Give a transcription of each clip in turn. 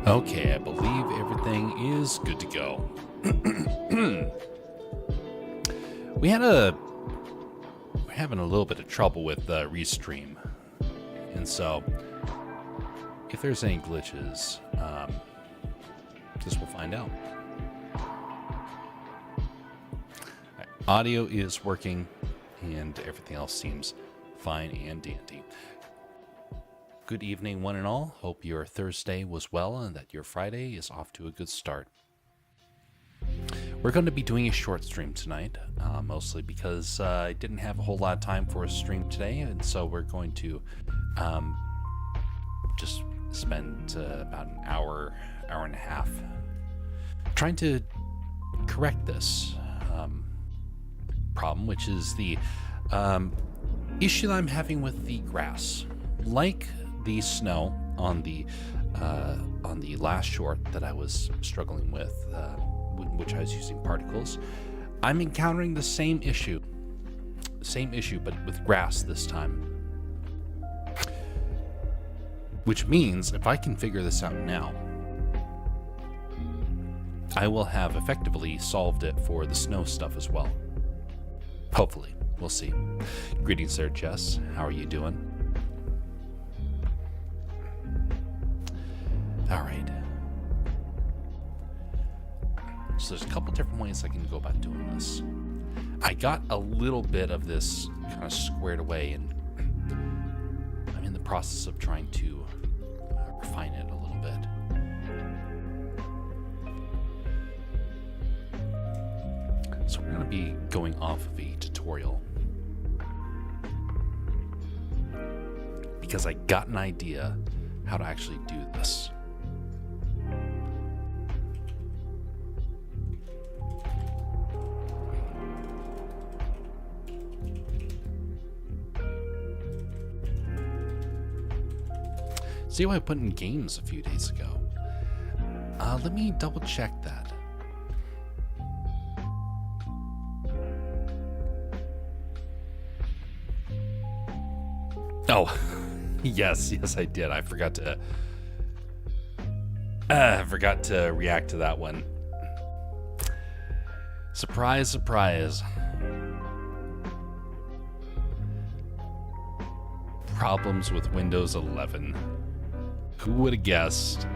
Okay, I believe everything is good to go. We're having a little bit of trouble with Restream, and so if there's any glitches, guess we'll find out. Right, audio is working, and everything else seems fine and dandy. Good evening, one and all. Hope your Thursday was well and that your Friday is off to a good start. We're going to be doing a short stream tonight, mostly because I didn't have a whole lot of time for a stream today, and so we're going to just spend about an hour and a half trying to correct this problem, which is the issue that I'm having with the grass. Like the snow on the last short that I was struggling with, which I was using particles, I'm encountering the same issue, but with grass this time. Which means if I can figure this out now, I will have effectively solved it for the snow stuff as well. Hopefully, we'll see. Greetings there, Jess. How are you doing? All right. So there's a couple different ways I can go about doing this. I got a little bit of this kind of squared away, and I'm in the process of trying to refine it a little bit. So we're going to be going off of a tutorial because I got an idea how to actually do this. See what I put in games a few days ago. Let me double check that. Oh, yes, I did. I forgot to react to that one. Surprise, surprise. Problems with Windows 11. Who would have guessed?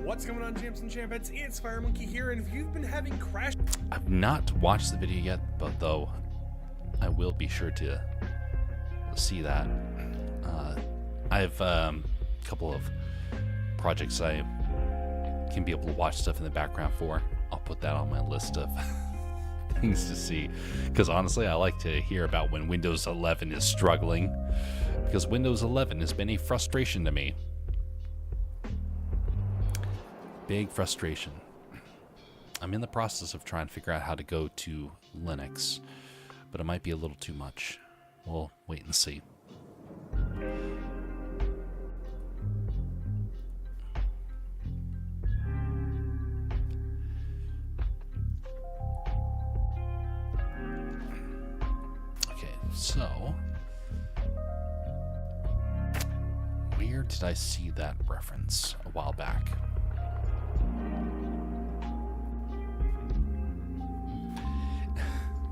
What's going on, champs and champettes? It's Fire Monkey here, and if you've been having crash... I've not watched the video yet, but though I will be sure to see that. I have a couple of projects I can be able to watch stuff in the background for. I'll put that on my list of things to see, because honestly, I like to hear about when Windows 11 is struggling, because Windows 11 has been a frustration to me. Big frustration. I'm in the process of trying to figure out how to go to Linux, but it might be a little too much. We'll wait and see. Okay, so where did I see that reference a while back?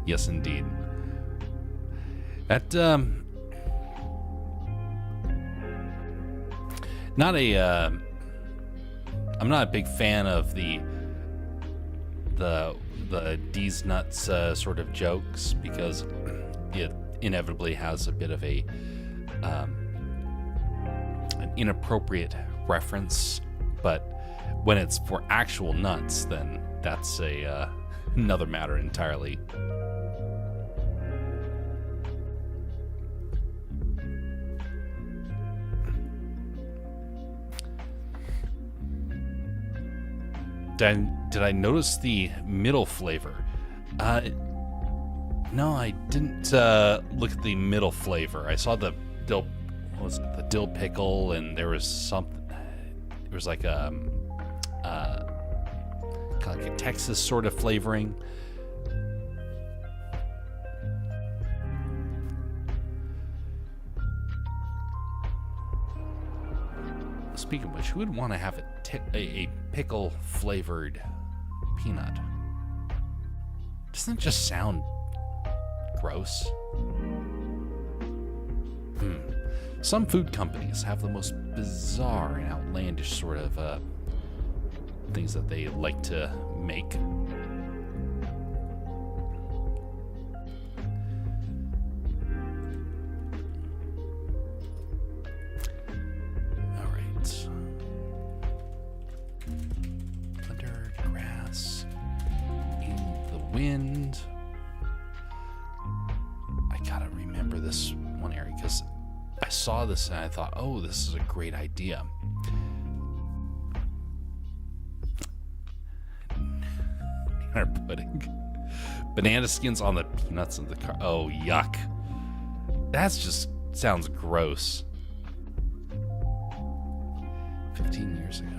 Yes, indeed. That, I'm not a big fan of the D's nuts sort of jokes, because it inevitably has a bit of an inappropriate reference, but when it's for actual nuts, then that's another matter entirely. Did I notice the middle flavor? No, I didn't look at the middle flavor. I saw the dill, what was it, the dill pickle, and there was something. There was like a kind of like a Texas sort of flavoring. Speaking of which, who would want to have a pickle-flavored peanut? Doesn't it just sound gross? Some food companies have the most bizarre and outlandish sort of things that they like to make. All right. Thunder, grass, in the wind. I gotta remember this one area because I saw this and I thought, oh, this is a great idea. Banana pudding. Banana skins on the peanuts in the car. Oh, yuck. That's just sounds gross. 15 years ago.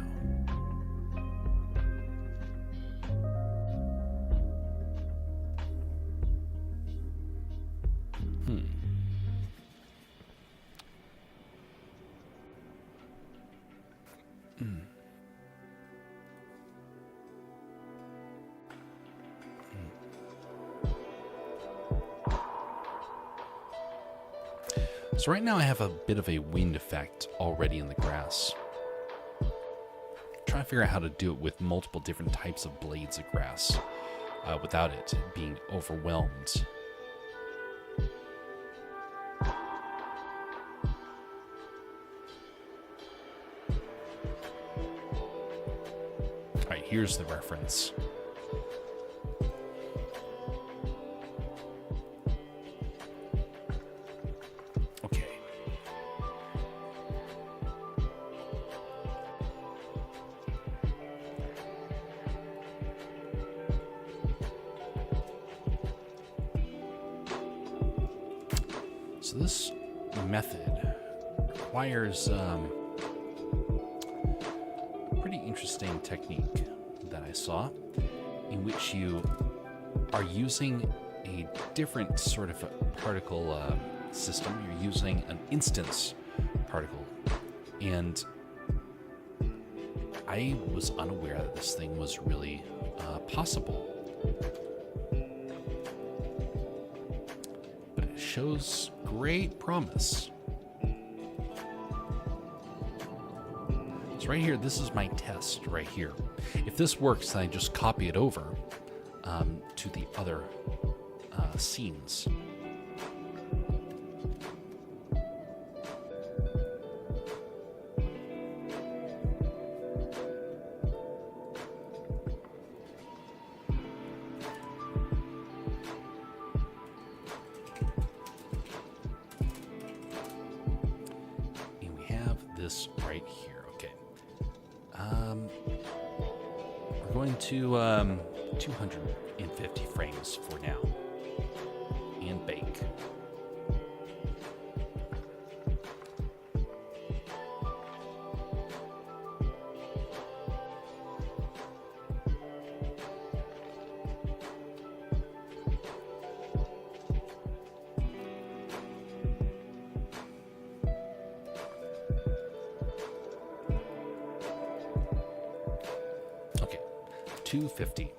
So right now I have a bit of a wind effect already in the grass. Trying to figure out how to do it with multiple different types of blades of grass without it being overwhelmed. Alright, here's the reference. So this method requires a pretty interesting technique that I saw, in which you are using a different sort of a particle system. You're using an instance particle, and I was unaware that this thing was really possible. But it shows great promise. So right here, this is my test right here. If this works, then I just copy it over to the other scenes. This right here. Okay. We're going to 250 frames for now. And bake. Okay, 250.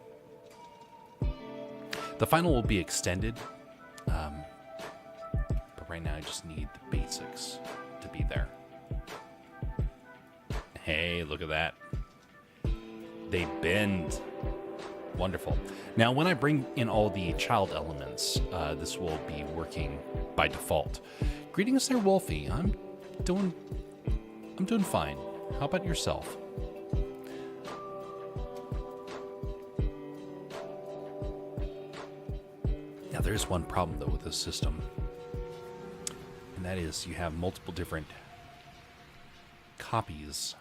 The final will be extended, but right now I just need the basics to be there. Hey, look at that. They bend. Wonderful. Now, when I bring in all the child elements, this will be working by default. Greetings there, Wolfie. I'm doing fine. How about yourself? Now, there's one problem, though, with this system. And that is you have multiple different copies.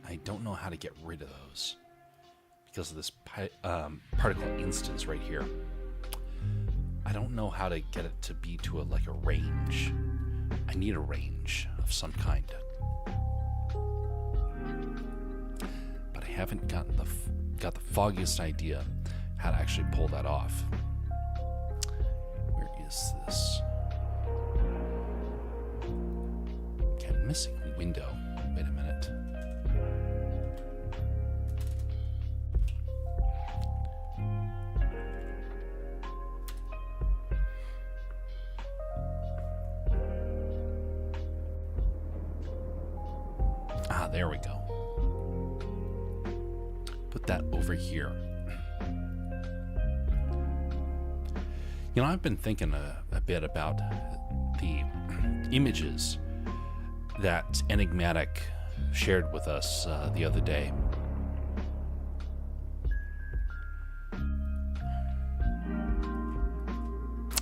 I don't know how to get rid of those because of this particle instance right here. I don't know how to get it to be to a range. I need a range of some kind. But I haven't got the foggiest idea how to actually pull that off. Where is this? Okay, I'm missing a window. Wait a minute. There we go. Put that over here. You know, I've been thinking a bit about the images that Enigmatic shared with us the other day.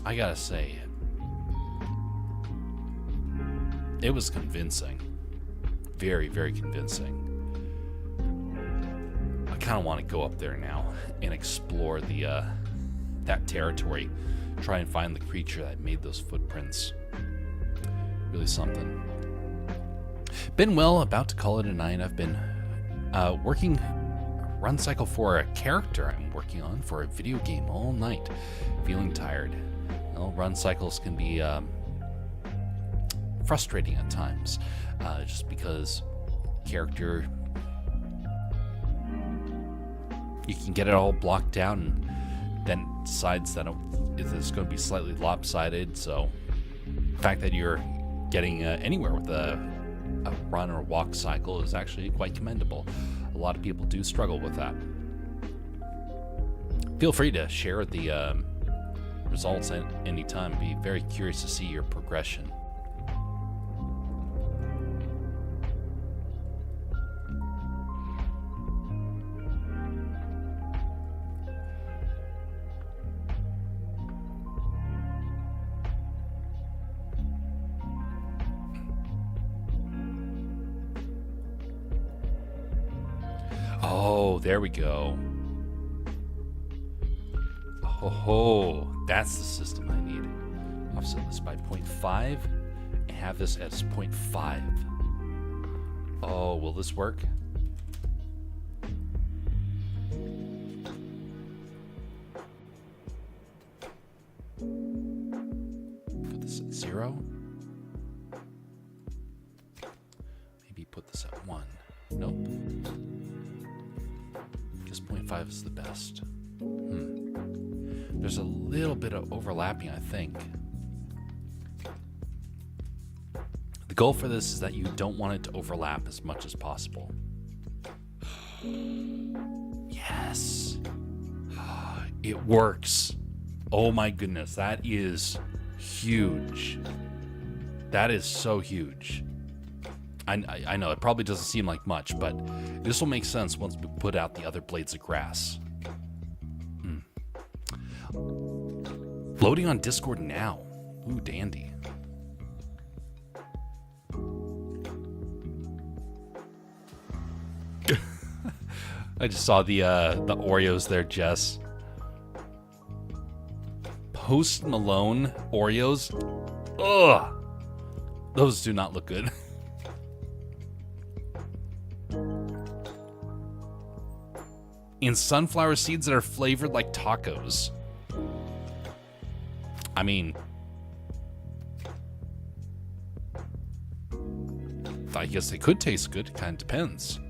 I gotta say, it was convincing. Very, very convincing. I kind of want to go up there now and explore the that territory. Try and find the creature that made those footprints. Really something. Been well, about to call it a night. I've been working a run cycle for a character I'm working on for a video game all night. Feeling tired. Well, run cycles can be frustrating at times, just because character, you can get it all blocked out and then decides that it's going to be slightly lopsided. So the fact that you're getting anywhere with a run or walk cycle is actually quite commendable. A lot of people do struggle with that. Feel free to share the results at any time. Be very curious to see your progression. Oh, there we go. Oh, that's the system I need. Offset this by 0.5 and have this as 0.5. Oh, will this work? Put this at 0. Maybe put this at 1. Nope. 0.5 is the best. There's a little bit of overlapping, I think. The goal for this is that you don't want it to overlap as much as possible. Yes. It works. Oh my goodness, that is huge. That is so huge. I know it probably doesn't seem like much, but this will make sense once we put out the other blades of grass. Loading on Discord now. Ooh, dandy. I just saw the Oreos there, Jess. Post Malone Oreos. Ugh. Those do not look good. In sunflower seeds that are flavored like tacos. I mean, I guess they could taste good. It kind of depends.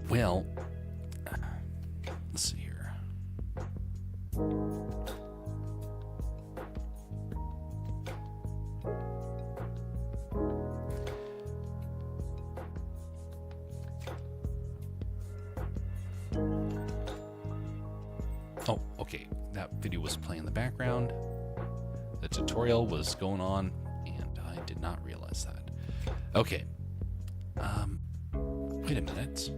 Well, let's see here. Oh, okay. That video was playing in the background. The tutorial was going on, and I did not realize that. Okay. Wait a minute.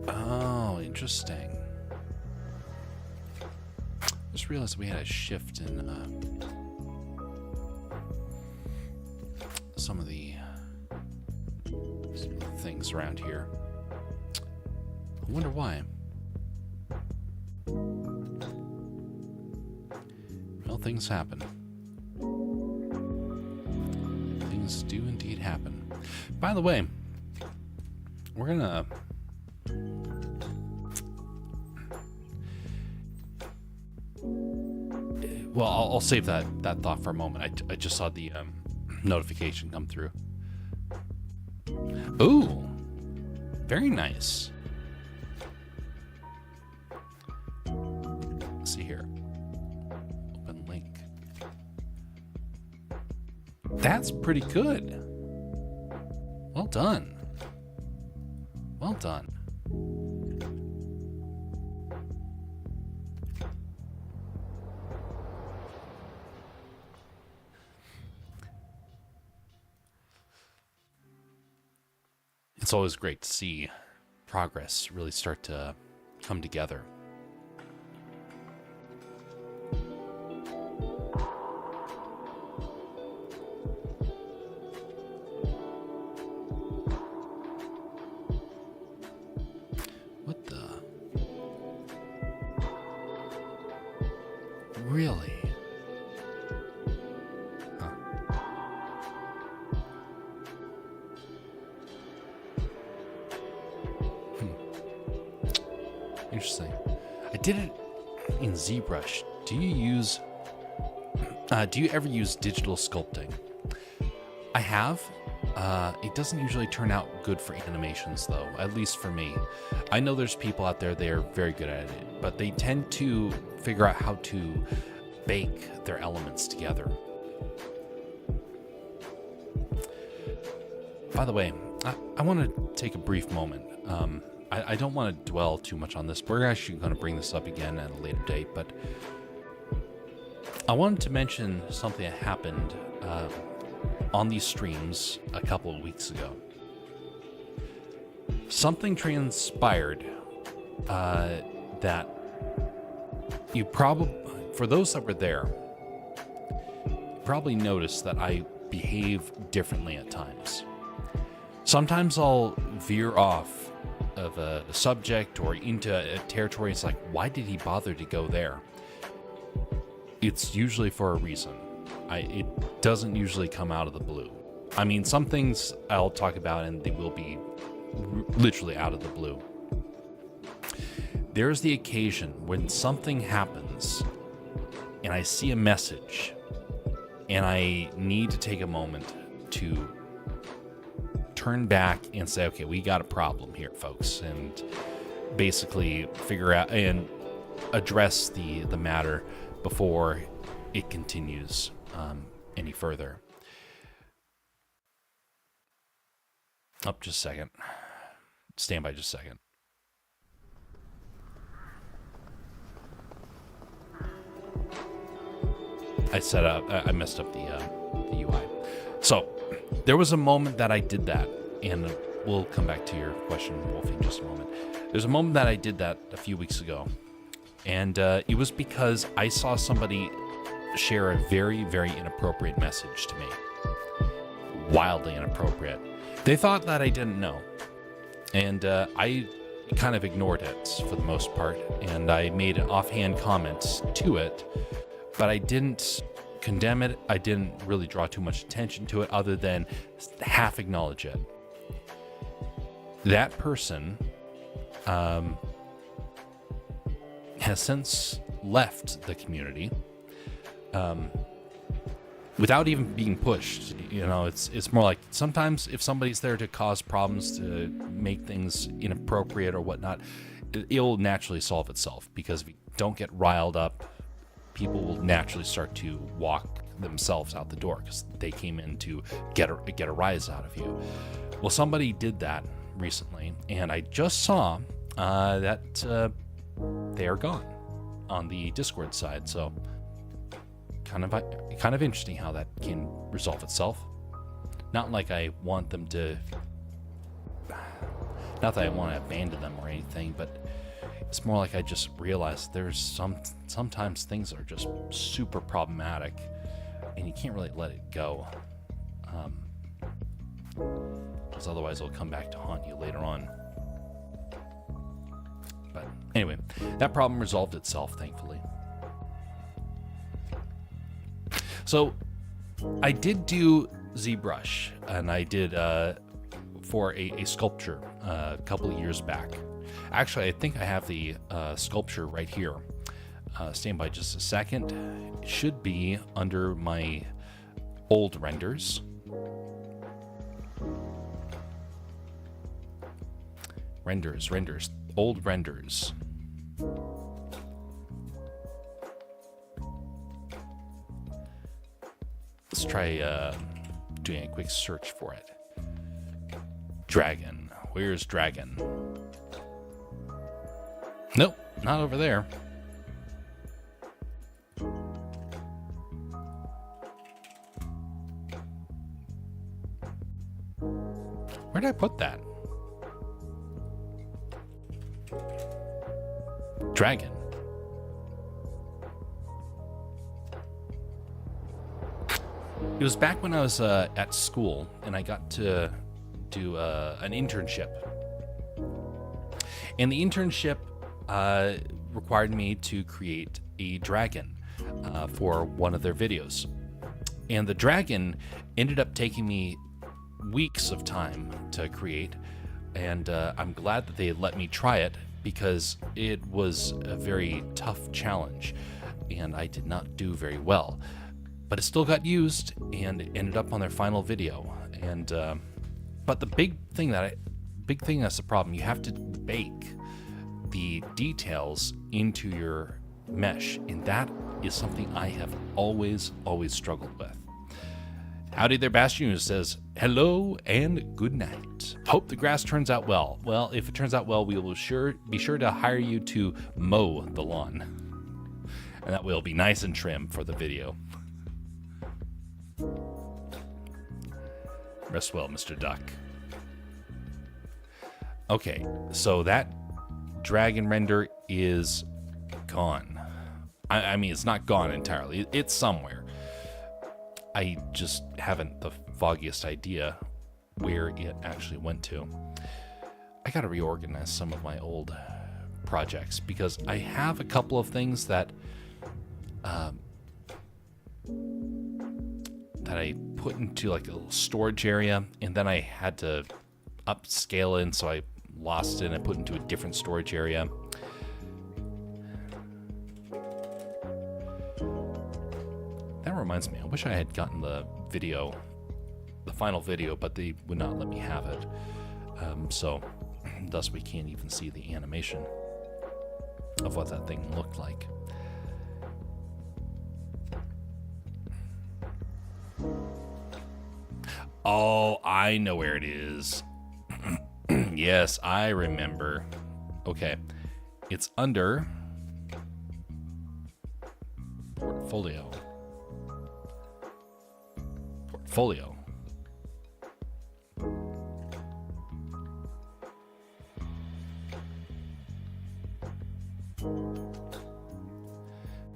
Oh, interesting. Just realized we had a shift in some of the things around here. I wonder why. Well, things happen. Things do indeed happen. By the way, we're gonna Well, I'll save that thought for a moment. I just saw the notification come through. Ooh, very nice. Let's see here. Open link. That's pretty good. Well done. Well done. It's always great to see progress really start to come together. What the? Really? Huh. Interesting. I did it in ZBrush. Do you ever use digital sculpting? I have. It doesn't usually turn out good for animations, though, at least for me. I know there's people out there, they are very good at it, but they tend to figure out how to bake their elements together. By the way, I want to take a brief moment. I don't want to dwell too much on this. We're actually going to bring this up again at a later date, but I wanted to mention something that happened on these streams a couple of weeks ago. Something transpired that you probably, for those that were there, probably noticed that I behave differently at times. Sometimes I'll veer off of a subject or into a territory. It's like, why did he bother to go there? It's usually for a reason. It doesn't usually come out of the blue. I mean, some things I'll talk about and they will be literally out of the blue. There's the occasion when something happens and I see a message and I need to take a moment to turn back and say, okay, we got a problem here, folks, and basically figure out and address the matter before it continues any further. Up just a second. Stand by just a second. I messed up the UI. So there was a moment that I did that, and we'll come back to your question, Wolfie, in just a moment. There's a moment that I did that a few weeks ago, and it was because I saw somebody share a very, very inappropriate message to me. Wildly inappropriate. They thought that I didn't know, and I kind of ignored it for the most part, and I made an offhand comment to it, but I didn't condemn it. I didn't really draw too much attention to it other than half acknowledge it. That person has since left the community without even being pushed. You know, it's more like sometimes if somebody's there to cause problems, to make things inappropriate or whatnot, it'll naturally solve itself, because if you don't get riled up, people will naturally start to walk themselves out the door because they came in to get a rise out of you. Well, somebody did that recently, and I just saw that they are gone on the Discord side. So kind of interesting how that can resolve itself. Not like I want them to, not that I want to abandon them or anything, but it's more like I just realized there's sometimes things are just super problematic and you can't really let it go, because otherwise it'll come back to haunt you later on. But anyway, that problem resolved itself, thankfully. So I did do ZBrush, and I did for a sculpture a couple of years back. Actually, I think I have the sculpture right here. stand by just a second. It should be under my old renders. Renders, old renders. Let's try doing a quick search for it. Dragon. Where's Dragon? Nope, not over there. Where did I put that? Dragon. It was back when I was at school and I got to do an internship. And the internship required me to create a dragon for one of their videos. And the dragon ended up taking me weeks of time to create. And I'm glad that they let me try it because it was a very tough challenge and I did not do very well. But it still got used and ended up on their final video. And but the big thing that's the problem. You have to bake the details into your mesh, and that is something I have always struggled with. Howdy there, Bastion says hello and good night. Hope the grass turns out well. Well, if it turns out well, we will be sure to hire you to mow the lawn, and that will be nice and trim for the video. Rest well, Mr. Duck. Okay, so that dragon render is gone. I mean, it's not gone entirely. It's somewhere. I just haven't the foggiest idea where it actually went to. I gotta reorganize some of my old projects because I have a couple of things that I put into like a little storage area, and then I had to upscale it, so I lost it and I put it into a different storage area. That reminds me, I wish I had gotten the final video, but they would not let me have it. So thus we can't even see the animation of what that thing looked like. Oh, I know where it is. Yes, I remember. Okay. It's under portfolio. Portfolio.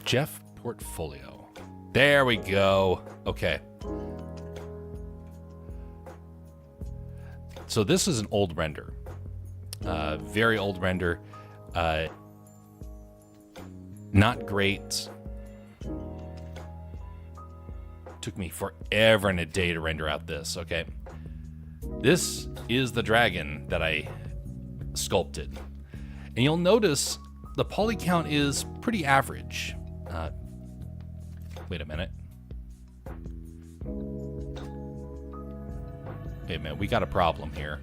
Jeff Portfolio. There we go. Okay. So this is an old render, very old render, not great. Took me forever and a day to render out this, okay? This is the dragon that I sculpted. And you'll notice the poly count is pretty average. Wait a minute. Wait a minute, we got a problem here.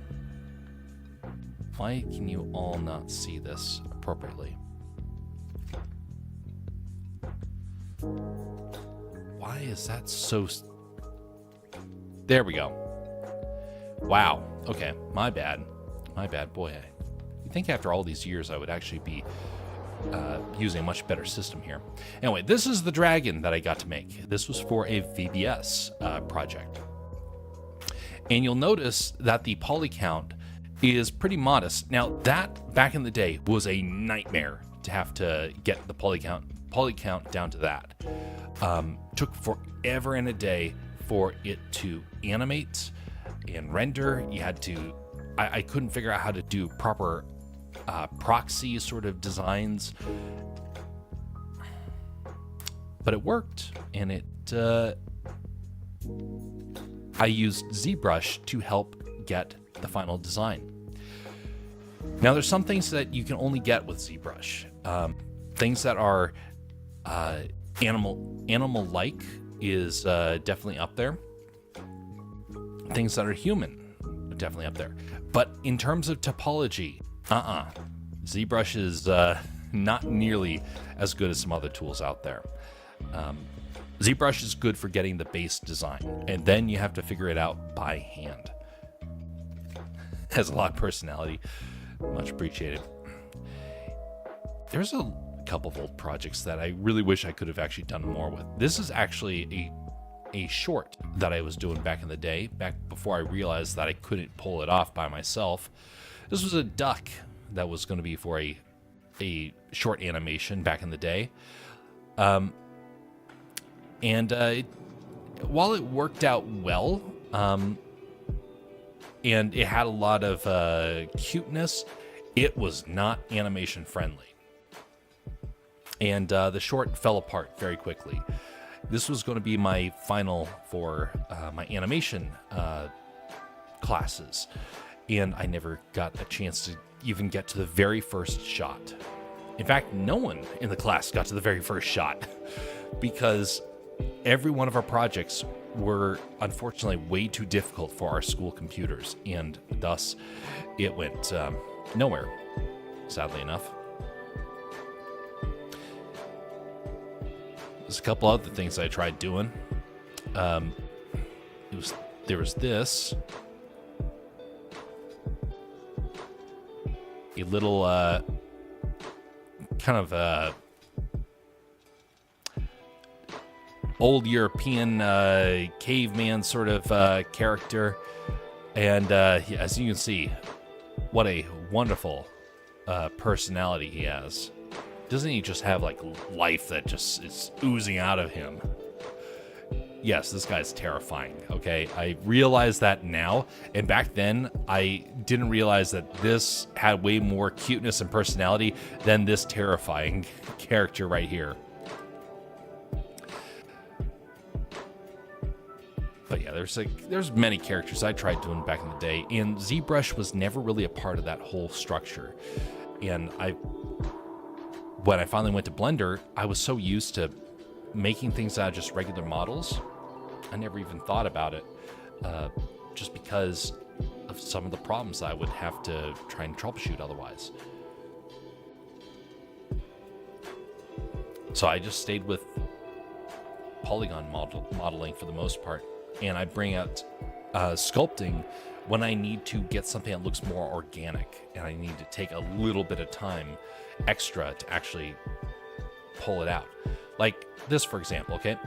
Why can you all not see this appropriately? Why is that so... There we go. Wow. Okay, my bad. My bad. Boy, you'd think after all these years I would actually be using a much better system here. Anyway, this is the dragon that I got to make. This was for a VBS project. And you'll notice that the poly count is pretty modest. Now, that back in the day was a nightmare to have to get the poly count down to that. Took forever and a day for it to animate and render. You had to, I couldn't figure out how to do proper proxy sort of designs, but it worked, and it I used ZBrush to help get the final design. Now, there's some things that you can only get with ZBrush. Things that are Animal-like is definitely up there. Things that are human are definitely up there. But in terms of topology, ZBrush is not nearly as good as some other tools out there. ZBrush is good for getting the base design, and then you have to figure it out by hand. Has a lot of personality. Much appreciated. There's a couple of old projects that I really wish I could have actually done more with. This is actually a short that I was doing back in the day, back before I realized that I couldn't pull it off by myself. This was a duck that was going to be for a short animation back in the day. While it worked out well, and it had a lot of cuteness, it was not animation friendly. And the short fell apart very quickly. This was going to be my final for my animation classes, and I never got a chance to even get to the very first shot. In fact, no one in the class got to the very first shot because every one of our projects were unfortunately way too difficult for our school computers, and thus it went nowhere, sadly enough. There's a couple other things I tried doing. There was this. A little kind of old European caveman sort of character. And as you can see, what a wonderful personality he has. Doesn't he just have like life that just is oozing out of him? Yes, this guy's terrifying, okay? I realize that now, and back then I didn't realize that this had way more cuteness and personality than this terrifying character right here. But yeah, there's many characters I tried doing back in the day, and ZBrush was never really a part of that whole structure. And when I finally went to Blender, I was so used to making things out of just regular models, I never even thought about it, just because of some of the problems I would have to try and troubleshoot otherwise. So I just stayed with polygon modeling for the most part, and I bring out sculpting when I need to get something that looks more organic, and I need to take a little bit of time extra to actually pull it out. Like this, for example, okay?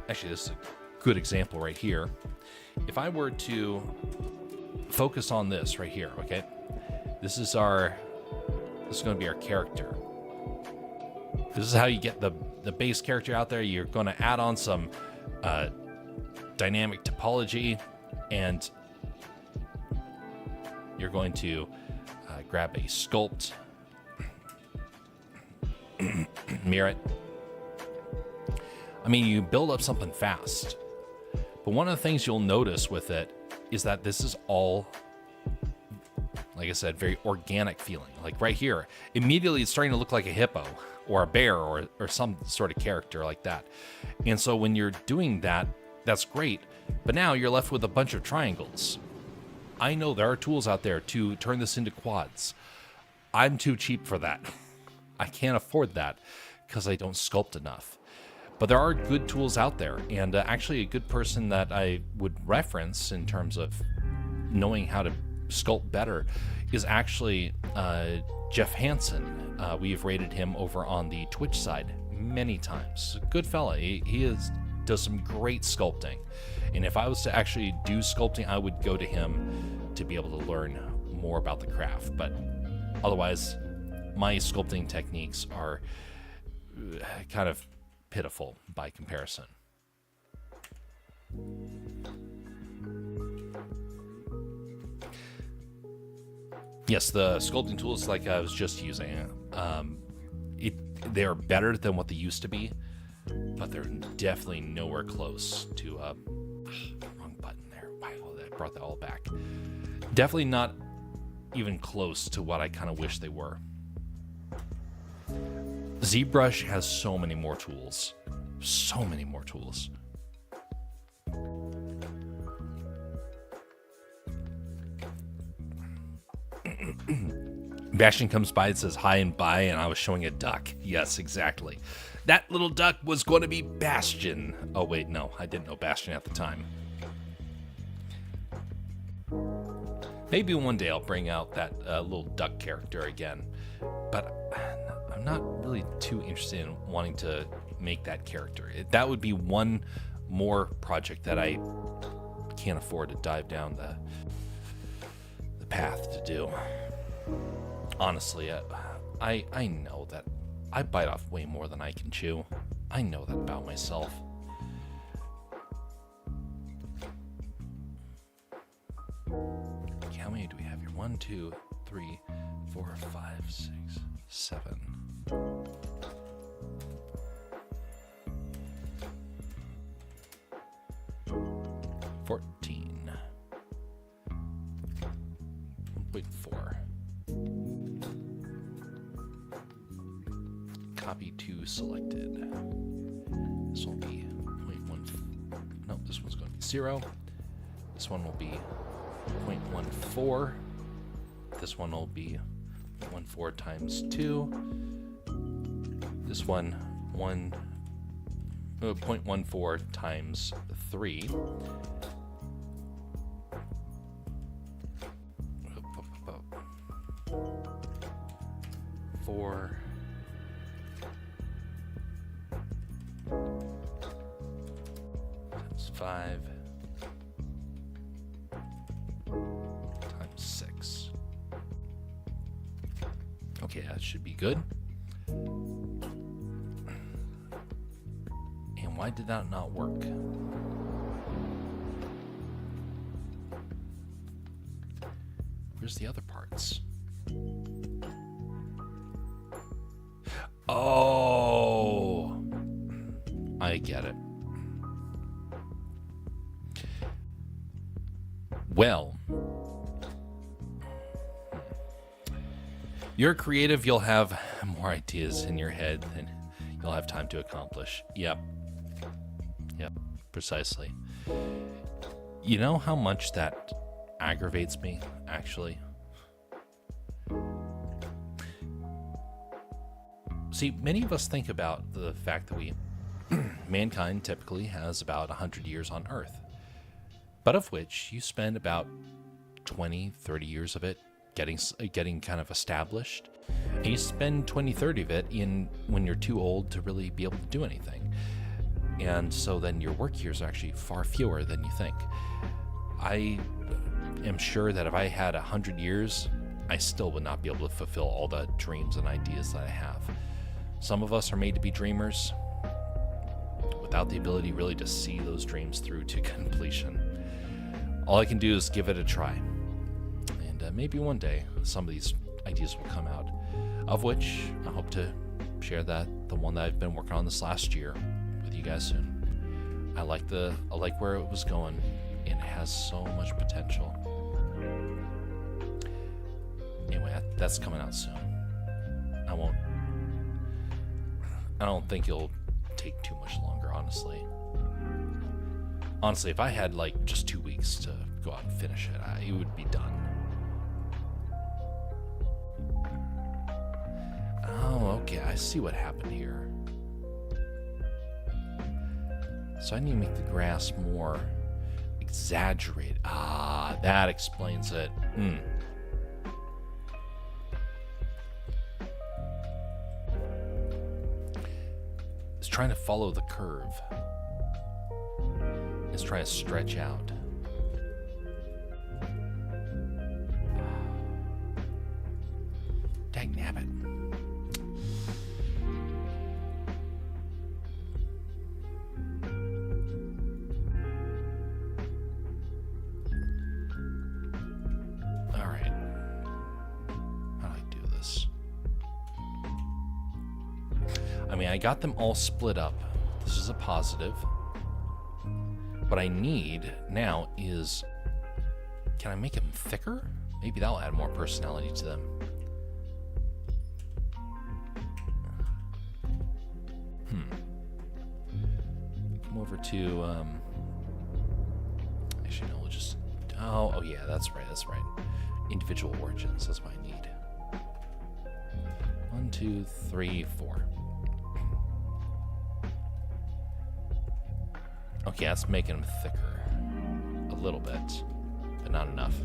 Actually, this is a good example right here. If I were to focus on this right here, okay? This is going to be our character. This is how you get the base character out there. You're going to add on some dynamic topology, and you're going to grab a sculpt, mirror it. I mean, you build up something fast, but one of the things you'll notice with it is that this is all, like I said, very organic feeling. Like right here, immediately it's starting to look like a hippo or a bear or some sort of character like that. And so when you're doing that, that's great, but now you're left with a bunch of triangles. I know there are tools out there to turn this into quads. I'm too cheap for that. I can't afford that because I don't sculpt enough. But there are good tools out there, and actually a good person that I would reference in terms of knowing how to sculpt better is actually Jeff Hansen. We've rated him over on the Twitch side many times. Good fella. He does some great sculpting. And if I was to actually do sculpting, I would go to him to be able to learn more about the craft. But otherwise, my sculpting techniques are kind of pitiful by comparison. Yes, the sculpting tools like I was just using, they're better than what they used to be, but they're definitely nowhere close to wrong button there. Wow, that brought that all back. Definitely not even close to what I kind of wish they were. ZBrush has so many more tools. So many more tools. Bastion comes by and says hi and bye, and I was showing a duck. Yes, exactly. That little duck was going to be Bastion. Oh, wait, no. I didn't know Bastion at the time. Maybe one day I'll bring out that little duck character again. But I'm not really too interested in wanting to make that character. That would be one more project that I can't afford to dive down the path to do. Honestly, I know that I bite off way more than I can chew. I know that about myself. Okay, how many do we have here? 1, 2, 3, 4, 5, 6, 7. 14. 1.4. Copy to selected. This will be 0.1. No, this one's going to be 0. This one will be 0.14. This one will be 0.14 times 2. This one 0.14 times 3. 4. Times 5. Times 6. Okay, that should be good. And why did that not work? Where's the other parts? Oh, I get it. Well, you're creative, you'll have more ideas in your head than you'll have time to accomplish. Yep, precisely. You know how much that aggravates me, actually? See, many of us think about the fact that mankind typically has about 100 years on Earth, but of which you spend about 20, 30 years of it getting kind of established, and you spend 20, 30 of it when you're too old to really be able to do anything. And so then your work years are actually far fewer than you think. I am sure that if I had 100 years, I still would not be able to fulfill all the dreams and ideas that I have. Some of us are made to be dreamers without the ability really to see those dreams through to completion. All I can do is give it a try. And maybe one day some of these ideas will come out, of which I hope to share the one that I've been working on this last year with you guys soon. I like where it was going, and it has so much potential. Anyway, that's coming out soon. I don't think it'll take too much longer, honestly. Honestly, if I had like just 2 weeks to go out and finish it, it would be done. Oh, okay, I see what happened here. So I need to make the grass more exaggerated. Ah, that explains it. It's trying to follow the curve. It's trying to stretch out. Dagnabbit. Alright. How do I do this? I mean, I got them all split up. This is a positive. What I need now is, can I make them thicker? Maybe that'll add more personality to them. come over to, actually, no, we'll just, oh yeah, that's right. Individual origins, that's what I need. 1, 2, 3, 4. Okay, that's making them thicker. A little bit, but not enough.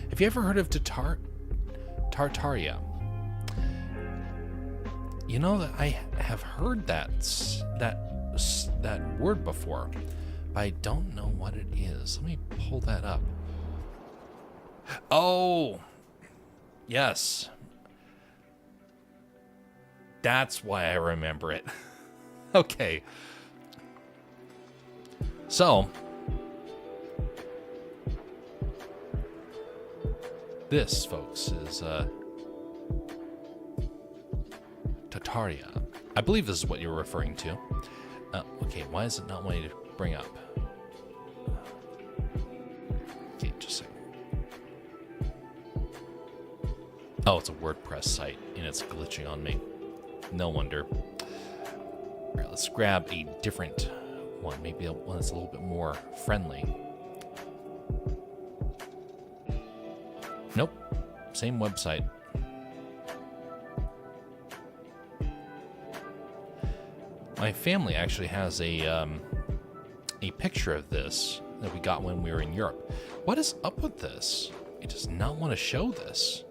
Have you ever heard of Tartaria? You know that I have heard that word before, but I don't know what it is. Let me pull that up. Oh, yes. That's why I remember it. Okay. So, this, folks, is Tartaria. I believe this is what you're referring to. Okay, why is it not wanting to bring up? Okay, just a second. Oh, it's a WordPress site, and it's glitching on me. No wonder. All right, let's grab a different one. Maybe one that's a little bit more friendly. Nope. Same website. My family actually has a picture of this that we got when we were in Europe. What is up with this? It does not want to show this.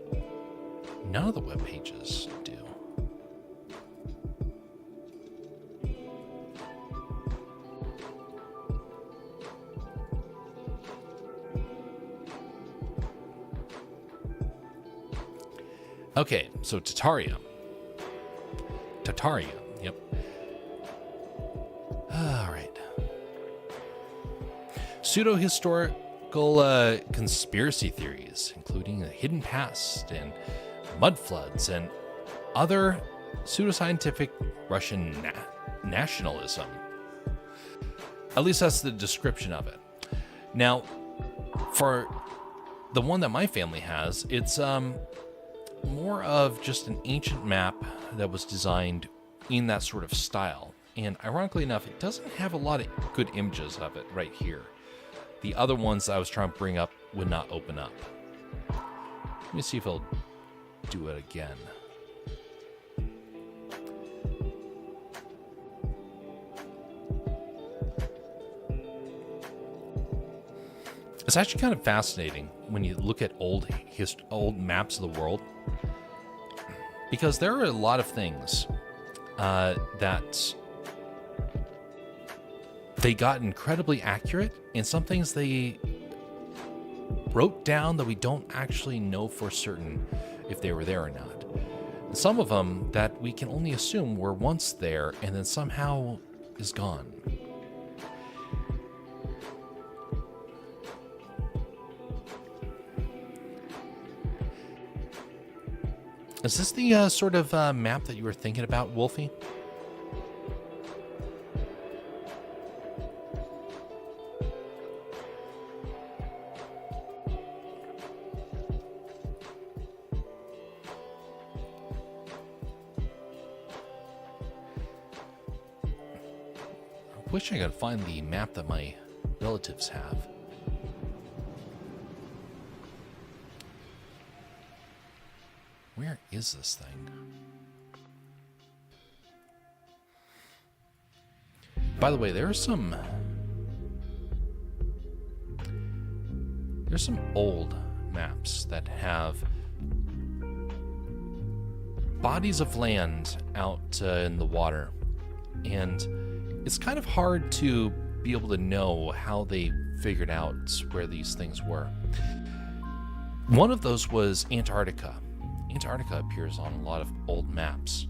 None of the web pages do. Okay, so Tartaria, yep. All right. Pseudo-historical conspiracy theories, including the hidden past and mud floods and other pseudoscientific Russian nationalism. At least that's the description of it. Now, for the one that my family has, it's more of just an ancient map that was designed in that sort of style. And ironically enough, it doesn't have a lot of good images of it right here. The other ones I was trying to bring up would not open up. Let me see if I'll do it again. It's actually kind of fascinating when you look at old maps of the world, because there are a lot of things that they got incredibly accurate, and some things they wrote down that we don't actually know for certain if they were there or not. And some of them that we can only assume were once there and then somehow is gone. Is this the sort of map that you were thinking about, Wolfie? I wish I could find the map that my relatives have. Where is this thing? By the way, there's some old maps that have bodies of land out in the water, and it's kind of hard to be able to know how they figured out where these things were. One of those was Antarctica. Antarctica appears on a lot of old maps.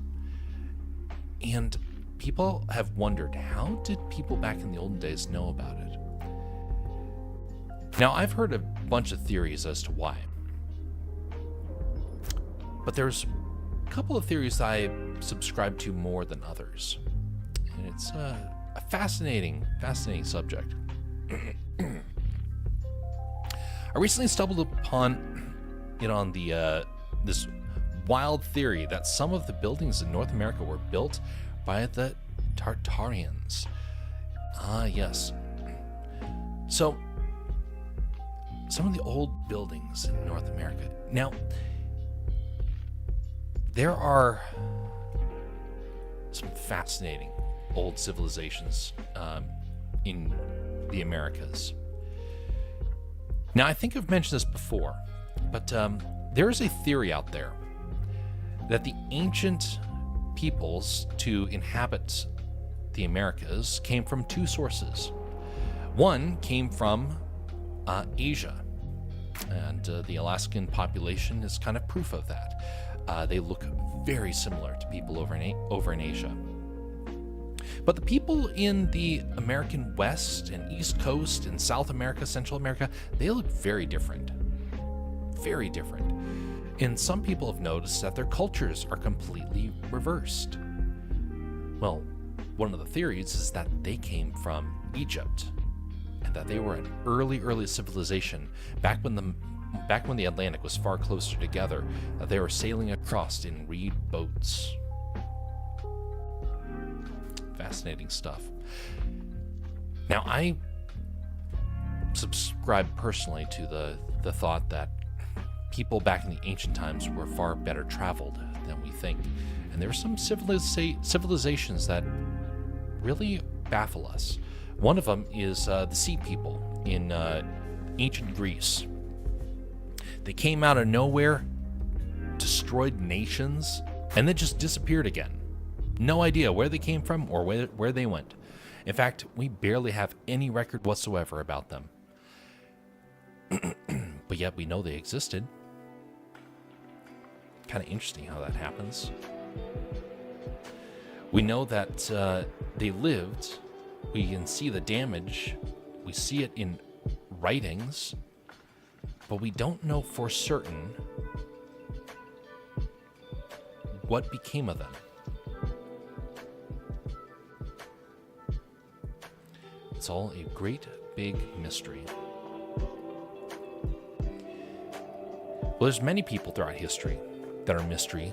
And people have wondered, how did people back in the olden days know about it? Now, I've heard a bunch of theories as to why. But there's a couple of theories I subscribe to more than others. And it's a fascinating subject. I recently stumbled upon it on the this wild theory that some of the buildings in North America were built by the Tartarians. Ah, yes. So, some of the old buildings in North America. Now, there are some fascinating old civilizations in the Americas. Now, I think I've mentioned this before, but there is a theory out there that the ancient peoples to inhabit the Americas came from two sources. One came from Asia, and the Alaskan population is kind of proof of that. They look very similar to people over in Asia. But the people in the American West and East Coast and South America, Central America, they look very different. Very different. And some people have noticed that their cultures are completely reversed. Well, one of the theories is that they came from Egypt, and that they were an early civilization back when the Atlantic was far closer together, that they were sailing across in reed boats. Fascinating stuff. Now, I subscribe personally to the thought that people back in the ancient times were far better traveled than we think. And there are some civilizations that really baffle us. One of them is the Sea People in ancient Greece. They came out of nowhere, destroyed nations, and then just disappeared again. No idea where they came from or where they went. In fact, we barely have any record whatsoever about them. But yet we know they existed. Kind of interesting how that happens. We know that they lived. We can see the damage. We see it in writings. But we don't know for certain what became of them. It's all a great big mystery. Well, there's many people throughout history that are mystery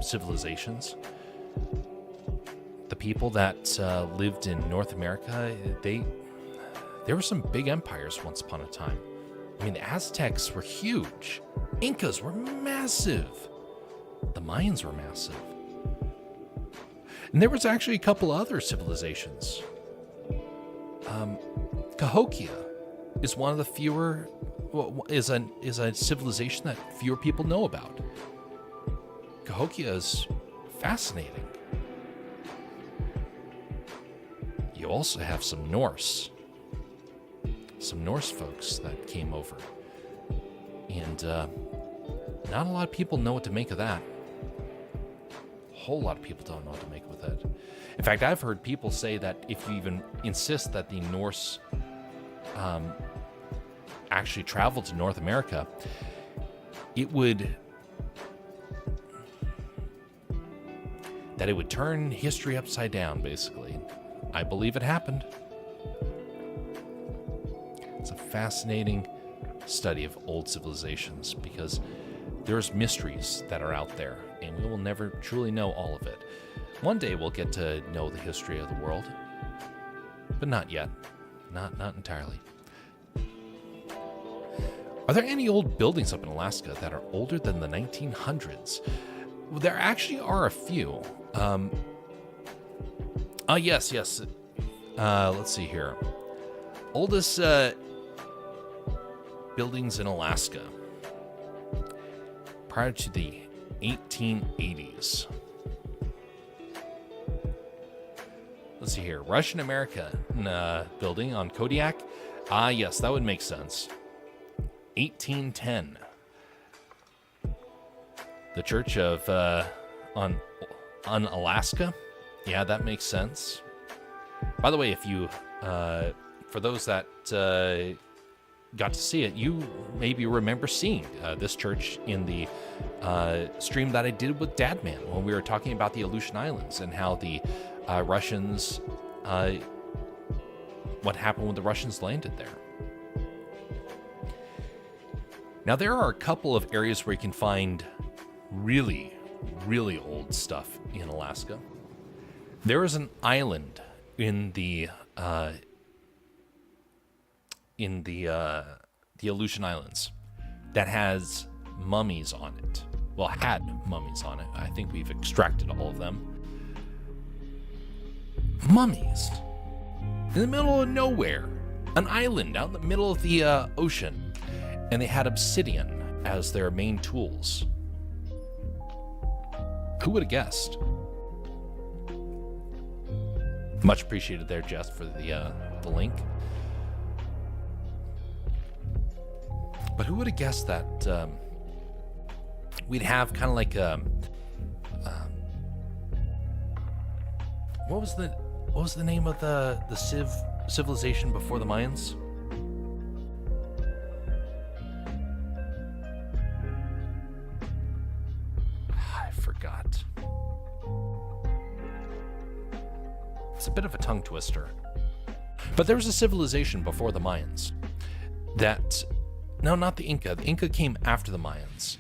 civilizations. The people that lived in North America, there were some big empires once upon a time. I mean, the Aztecs were huge. Incas were massive. The Mayans were massive. And there was actually a couple other civilizations. Cahokia is one of the is a civilization that fewer people know about. Cahokia is fascinating. You also have some Norse folks that came over, and not a lot of people know what to make of that. A whole lot of people don't know what to make with it. In fact, I've heard people say that if you even insist that the Norse actually traveled to North America, it would turn history upside down, basically. I believe it happened. It's a fascinating study of old civilizations because there's mysteries that are out there, and we will never truly know all of it. One day we'll get to know the history of the world, but not yet. Not entirely. Are there any old buildings up in Alaska that are older than the 1900s? Well, there actually are a few. Yes. Let's see here. Oldest buildings in Alaska prior to the 1880s. Let's see here. Russian American building on Kodiak. Yes, that would make sense. 1810. The Church of on Alaska. Yeah, that makes sense. By the way, if you for those that got to see it, you maybe remember seeing this church in the stream that I did with Dadman when we were talking about the Aleutian Islands and how the Russians, what happened when the Russians landed there. Now, there are a couple of areas where you can find really, really old stuff in Alaska. There is an island in the Aleutian Islands that has mummies on it. Well, had mummies on it. I think we've extracted all of them. Mummies in the middle of nowhere, an island out in the middle of the ocean, and they had obsidian as their main tools. Who would have guessed? Much appreciated there, Jess, for the link. But who would have guessed that we'd have kind of like what was the name of the civilization before the Mayans? I forgot. It's a bit of a tongue twister. But there was a civilization before the Mayans that... No, not the Inca. The Inca came after the Mayans.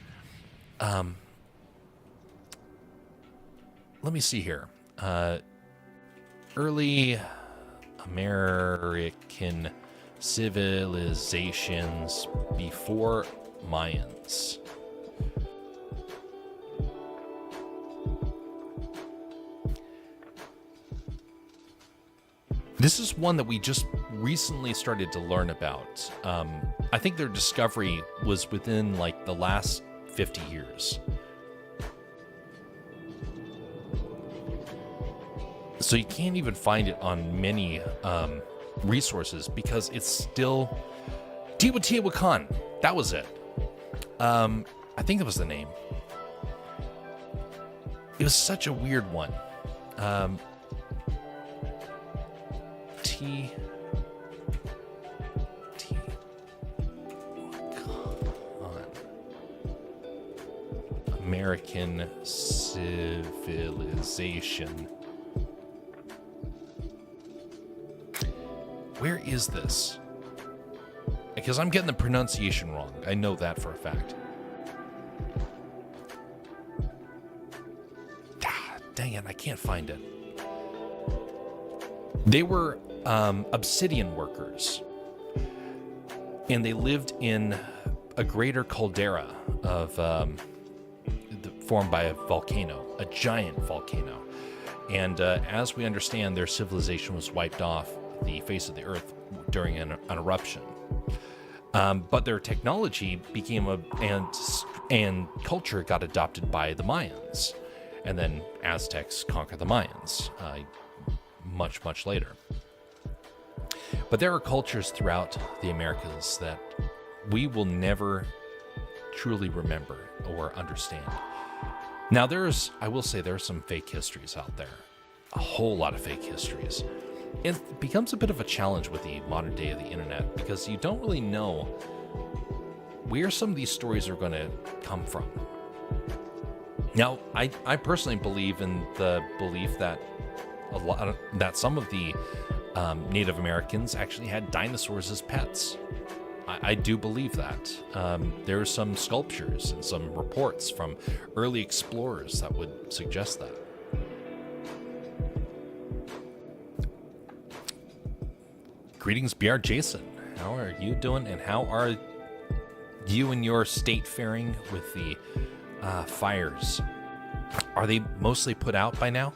Let me see here. Early American civilizations before Mayans. This is one that we just recently started to learn about. I think their discovery was within like the last 50 years. So you can't even find it on many resources because it's still Teotihuacan. That was it. I think that was the name. It was such a weird one. American civilization. Where is this? Because I'm getting the pronunciation wrong. I know that for a fact. Dang it, I can't find it. They were obsidian workers, and they lived in a greater caldera of formed by a volcano, a giant volcano. And as we understand, their civilization was wiped off the face of the earth during an eruption. But their technology became and culture got adopted by the Mayans, and then Aztecs conquered the Mayans much, much later. But there are cultures throughout the Americas that we will never truly remember or understand. Now, I will say there are some fake histories out there, a whole lot of fake histories. It becomes a bit of a challenge with the modern day of the internet because you don't really know where some of these stories are going to come from. Now, I personally believe in the belief that some of the Native Americans actually had dinosaurs as pets. I do believe that. There are some sculptures and some reports from early explorers that would suggest that. Greetings, BR Jason. How are you doing, and how are you and your state faring with the fires? Are they mostly put out by now?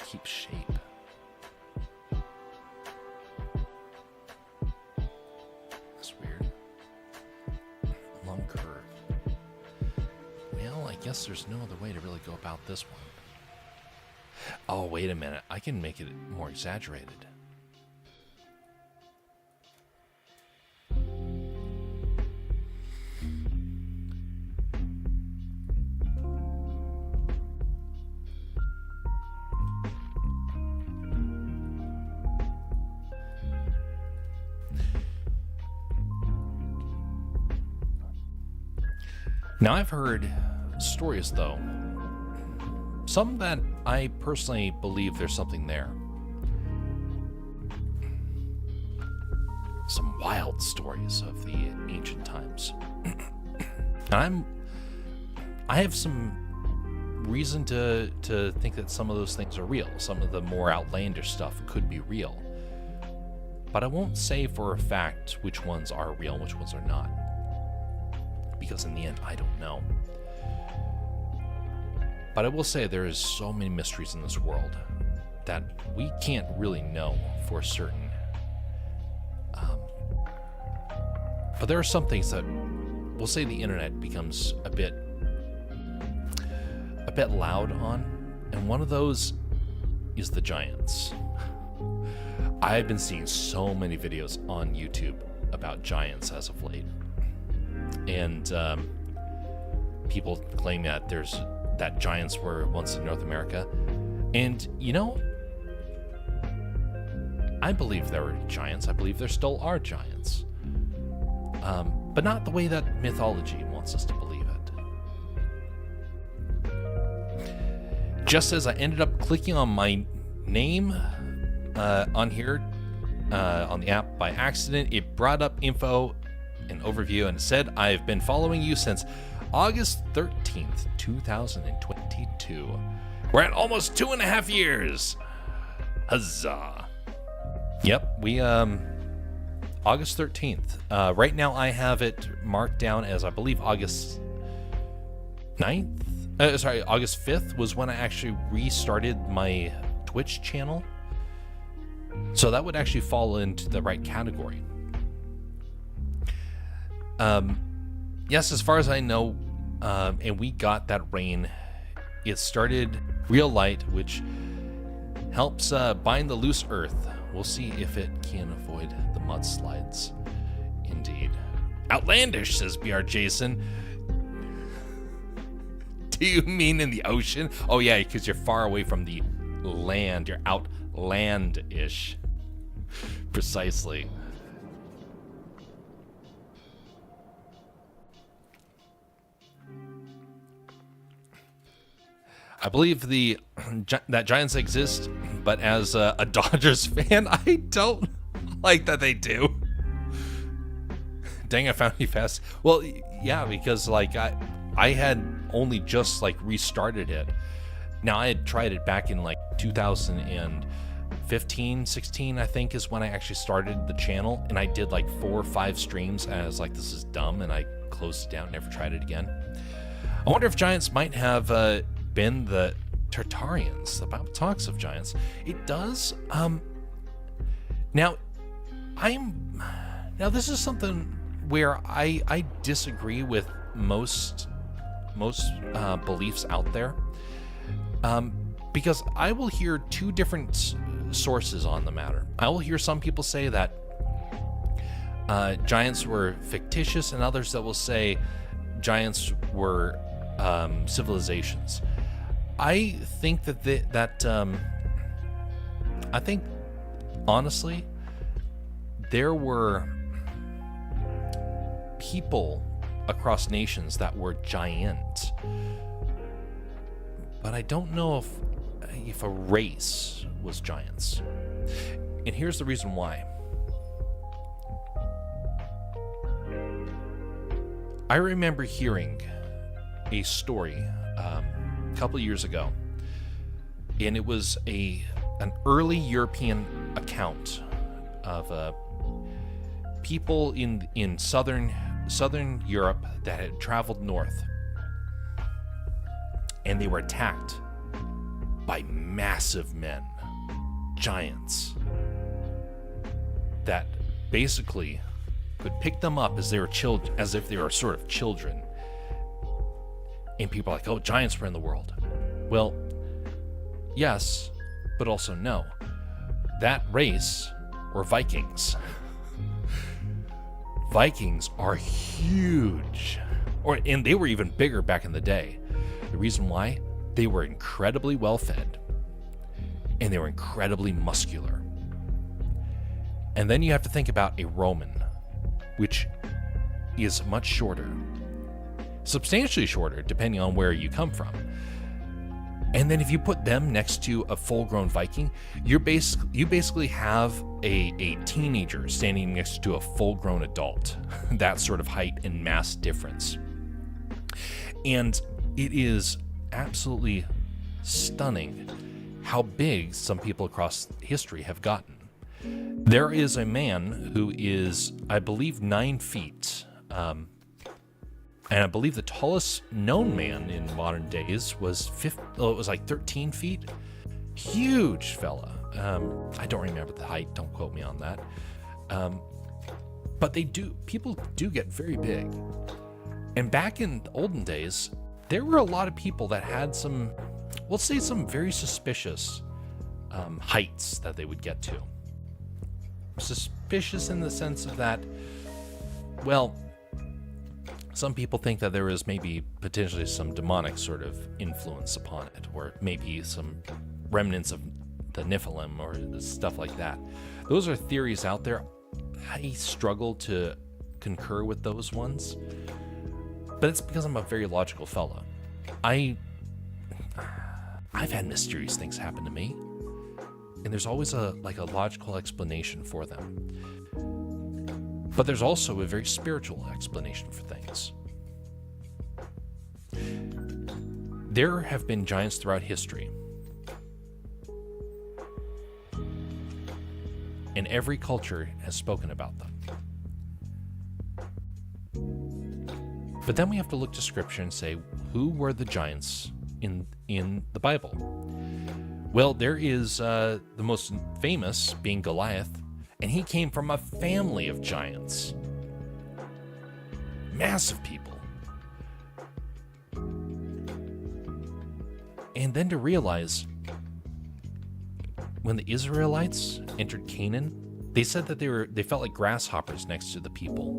Keep shape. That's weird. Long curve. Well, I guess there's no other way to really go about this one. Oh, wait a minute. I can make it more exaggerated. Now, I've heard stories, though, some that I personally believe there's something there. some wild stories of the ancient times. And I have some reason to think that some of those things are real. Some of the more outlandish stuff could be real. But I won't say for a fact which ones are real and which ones are not. Because in the end, I don't know. But I will say there is so many mysteries in this world that we can't really know for certain. But there are some things that we'll say the internet becomes a bit loud on, and one of those is the giants. I've been seeing so many videos on YouTube about giants as of late, and people claim that giants were once in North America, and I believe there were giants. I believe there still are giants, but not the way that mythology wants us to believe it. Just as I ended up clicking on my name on here, on the app by accident, it brought up info and overview, and it said, I've been following you since August 13th, 2022. We're at almost 2.5 years. Huzzah. Yep, we, August 13th. Right now I have it marked down as, I believe, August 9th? August 5th was when I actually restarted my Twitch channel. So that would actually fall into the right category. Yes, as far as I know, and we got that rain. It started real light, which helps bind the loose earth. We'll see if it can avoid the mudslides. Indeed. Outlandish, says BR Jason. Do you mean in the ocean? Oh yeah, because you're far away from the land. You're outland-ish. Precisely. I believe that giants exist, but as a Dodgers fan, I don't like that they do. Dang, I found you fast. Well, yeah, because I had only just restarted it. Now I had tried it back in 2015, 16, I think is when I actually started the channel, and I did 4 or 5 streams, and I was like, this is dumb, and I closed it down, never tried it again. I wonder if giants might have been the Tartarians. The Bible talks of giants. It does. Now this is something where I disagree with most beliefs out there, because I will hear 2 different sources on the matter. I will hear some people say that giants were fictitious, and others that will say giants were civilizations. I think I think honestly there were people across nations that were giant, but I don't know if a race was giants. And here's the reason why. I remember hearing a story a couple years ago, and it was an early European account of people in southern Europe that had traveled north, and they were attacked by massive men, giants, that basically could pick them up as they were as if they were sort of children. And people are like, oh, giants were in the world. Well, yes, but also no. That race were Vikings. Vikings are huge, and they were even bigger back in the day. The reason why? They were incredibly well fed, and they were incredibly muscular. And then you have to think about a Roman, which is much shorter, substantially shorter, depending on where you come from. And then if you put them next to a full-grown Viking, you basically have a teenager standing next to a full-grown adult. That sort of height and mass difference. And it is absolutely stunning how big some people across history have gotten. There is a man who is, I believe, 9 feet. And I believe the tallest known man in modern days was it was like 13 feet. Huge fella. I don't remember the height. Don't quote me on that. But people do get very big. And back in the olden days, there were a lot of people that had some, we'll say, some very suspicious heights that they would get to. Suspicious in the sense of that, well, some people think that there is maybe potentially some demonic sort of influence upon it, or maybe some remnants of the Nephilim or stuff like that. Those are theories out there. I struggle to concur with those ones, but it's because I'm a very logical fella. I've had mysterious things happen to me, and there's always a logical explanation for them. But there's also a very spiritual explanation for things. There have been giants throughout history. And every culture has spoken about them. But then we have to look to Scripture and say, who were the giants in the Bible? Well, there is the most famous being Goliath, and he came from a family of giants. Massive people. And then to realize, when the Israelites entered Canaan, they said that they felt like grasshoppers next to the people.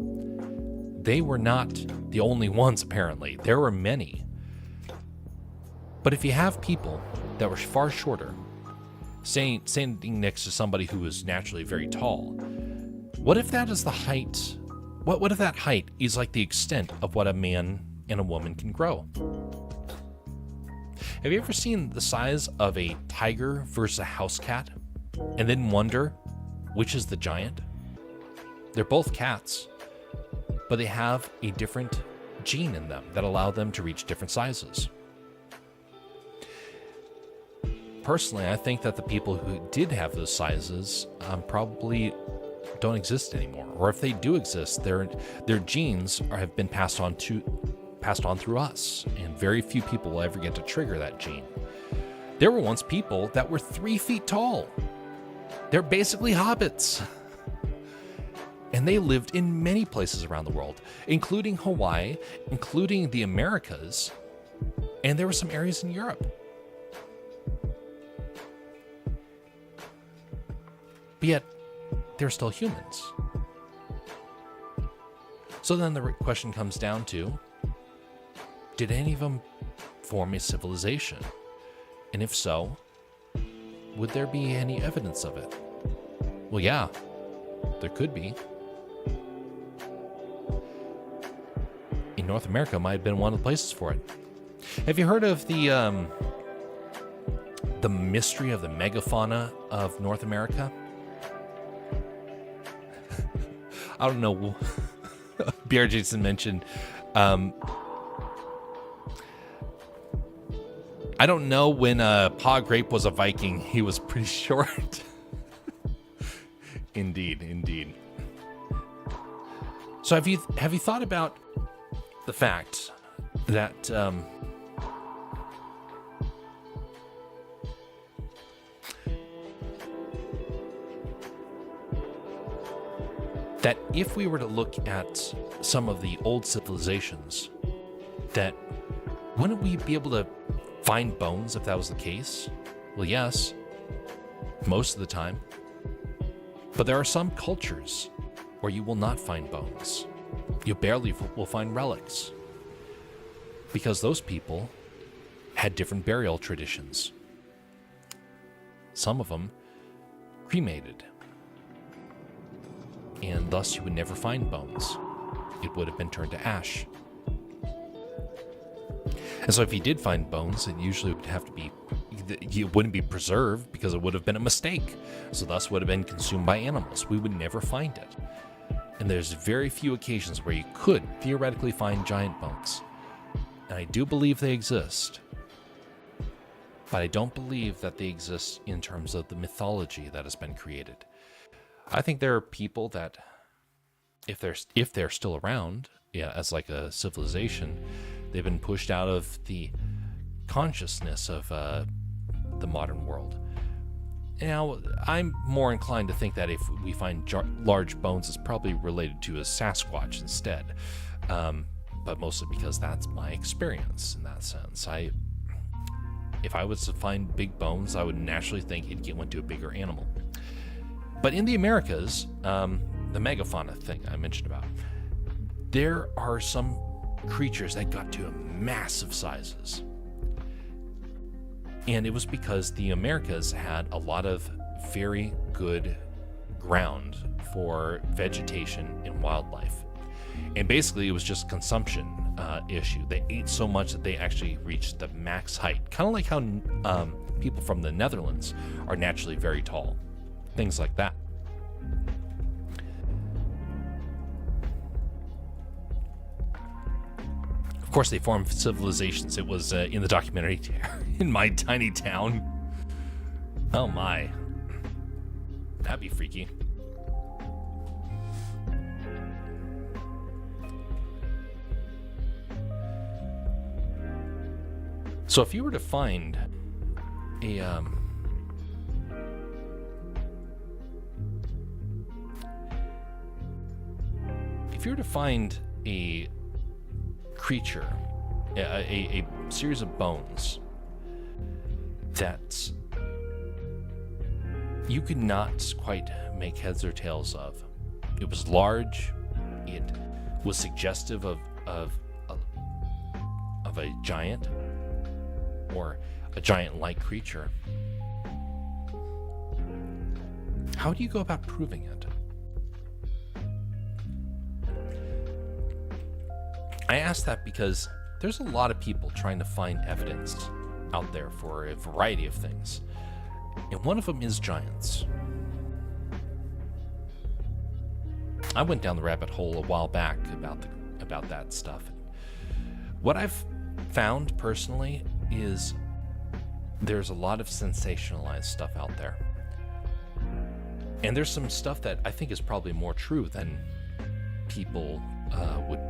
They were not the only ones, apparently. There were many. But if you have people that were far shorter, standing next to somebody who is naturally very tall, what if that is the height? What if that height is like the extent of what a man and a woman can grow? Have you ever seen the size of a tiger versus a house cat, and then wonder which is the giant? They're both cats, but they have a different gene in them that allow them to reach different sizes. Personally, I think that the people who did have those sizes probably don't exist anymore, or if they do exist, their genes have been passed on through us, and very few people will ever get to trigger that gene. There were once people that were 3 feet tall. They're basically hobbits. And they lived in many places around the world, including Hawaii, including the Americas, and there were some areas in Europe. But yet, they're still humans. So then the question comes down to, did any of them form a civilization? And if so, would there be any evidence of it? Well, yeah, there could be. In North America might have been one of the places for it. Have you heard of the mystery of the megafauna of North America? I don't know. B.R. Jason mentioned, I don't know when Pa Grape was a Viking. He was pretty short. Indeed. So have you thought about the fact that that if we were to look at some of the old civilizations, that wouldn't we be able to find bones if that was the case? Well, yes, most of the time. But there are some cultures where you will not find bones. You barely will find relics, because those people had different burial traditions. Some of them cremated, and thus you would never find bones. It would have been turned to ash. And so if you did find bones, it usually would have to be it wouldn't be preserved because it would have been a mistake. So thus would have been consumed by animals. We would never find it. And there's very few occasions where you could theoretically find giant bones. And I do believe they exist. But I don't believe that they exist in terms of the mythology that has been created. I think there are people that, if they're still around, as like a civilization, they've been pushed out of the consciousness of the modern world. Now, I'm more inclined to think that if we find large bones, it's probably related to a Sasquatch instead. But mostly because that's my experience in that sense. If I was to find big bones, I would naturally think it went to a bigger animal. But in the Americas, the megafauna thing I mentioned about, there are some creatures that got to massive sizes. And it was because the Americas had a lot of very good ground for vegetation and wildlife. And basically it was just consumption issue. They ate so much that they actually reached the max height. Kind of like how people from the Netherlands are naturally very tall. Things like that. Of course, they formed civilizations. It was in the documentary in my tiny town. Oh my. That'd be freaky. So if you were to find a creature, a series of bones that you could not quite make heads or tails of. It was large. It was suggestive of a giant or a giant-like creature. How do you go about proving it? I ask that because there's a lot of people trying to find evidence out there for a variety of things. And one of them is giants. I went down the rabbit hole a while back about that stuff. What I've found personally is there's a lot of sensationalized stuff out there. And there's some stuff that I think is probably more true than people would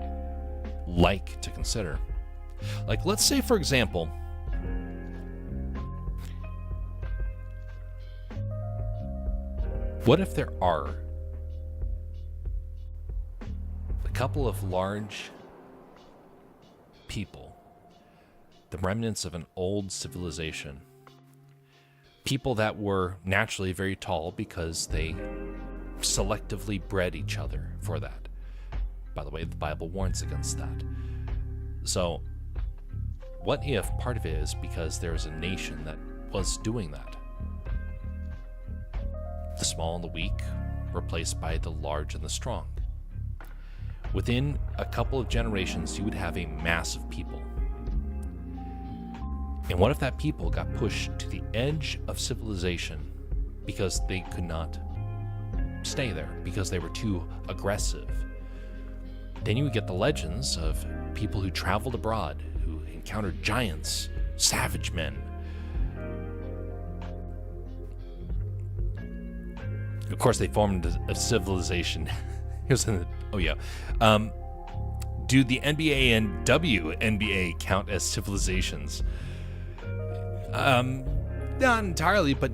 like to consider. Like, let's say, for example, what if there are a couple of large people, the remnants of an old civilization, people that were naturally very tall because they selectively bred each other for that. By the way, the Bible warns against that. So, what if part of it is because there's a nation that was doing that? The small and the weak replaced by the large and the strong. Within a couple of generations, you would have a mass of people. And what if that people got pushed to the edge of civilization because they could not stay there, because they were too aggressive? Then you would get the legends of people who traveled abroad, who encountered giants, savage men. Of course, they formed a civilization. Do the NBA and WNBA count as civilizations? Not entirely, but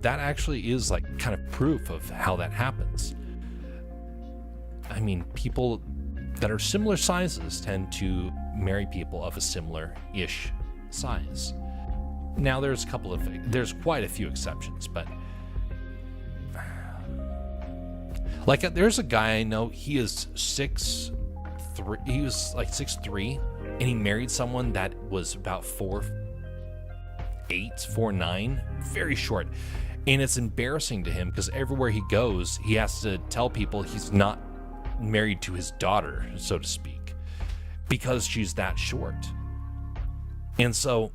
that actually is like kind of proof of how that happens. I mean, people that are similar sizes tend to marry people of a similar-ish size. Now, there's quite a few exceptions, but like there's a guy I know, he is 6'3", he was like 6'3", and he married someone that was about 4'8", 4'9", very short. And it's embarrassing to him because everywhere he goes, he has to tell people he's not married to his daughter, so to speak, because she's that short. And so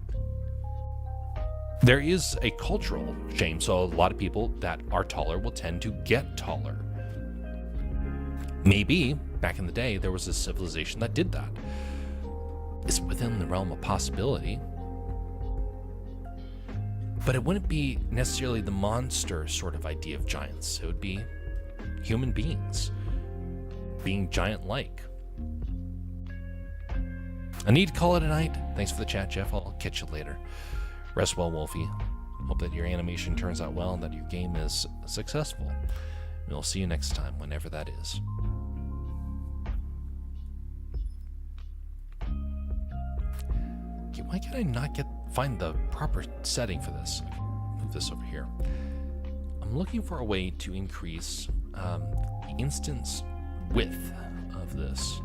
there is a cultural shame. So a lot of people that are taller will tend to get taller. Maybe back in the day, there was a civilization that did that. It's within the realm of possibility. But it wouldn't be necessarily the monster sort of idea of giants. It would be human beings being giant-like. I need to call it a night. Thanks for the chat, Jeff. I'll catch you later. Rest well, Wolfie. Hope that your animation turns out well and that your game is successful. And we'll see you next time, whenever that is. Okay, why can I not find the proper setting for this? Move this over here. I'm looking for a way to increase the instance width of this.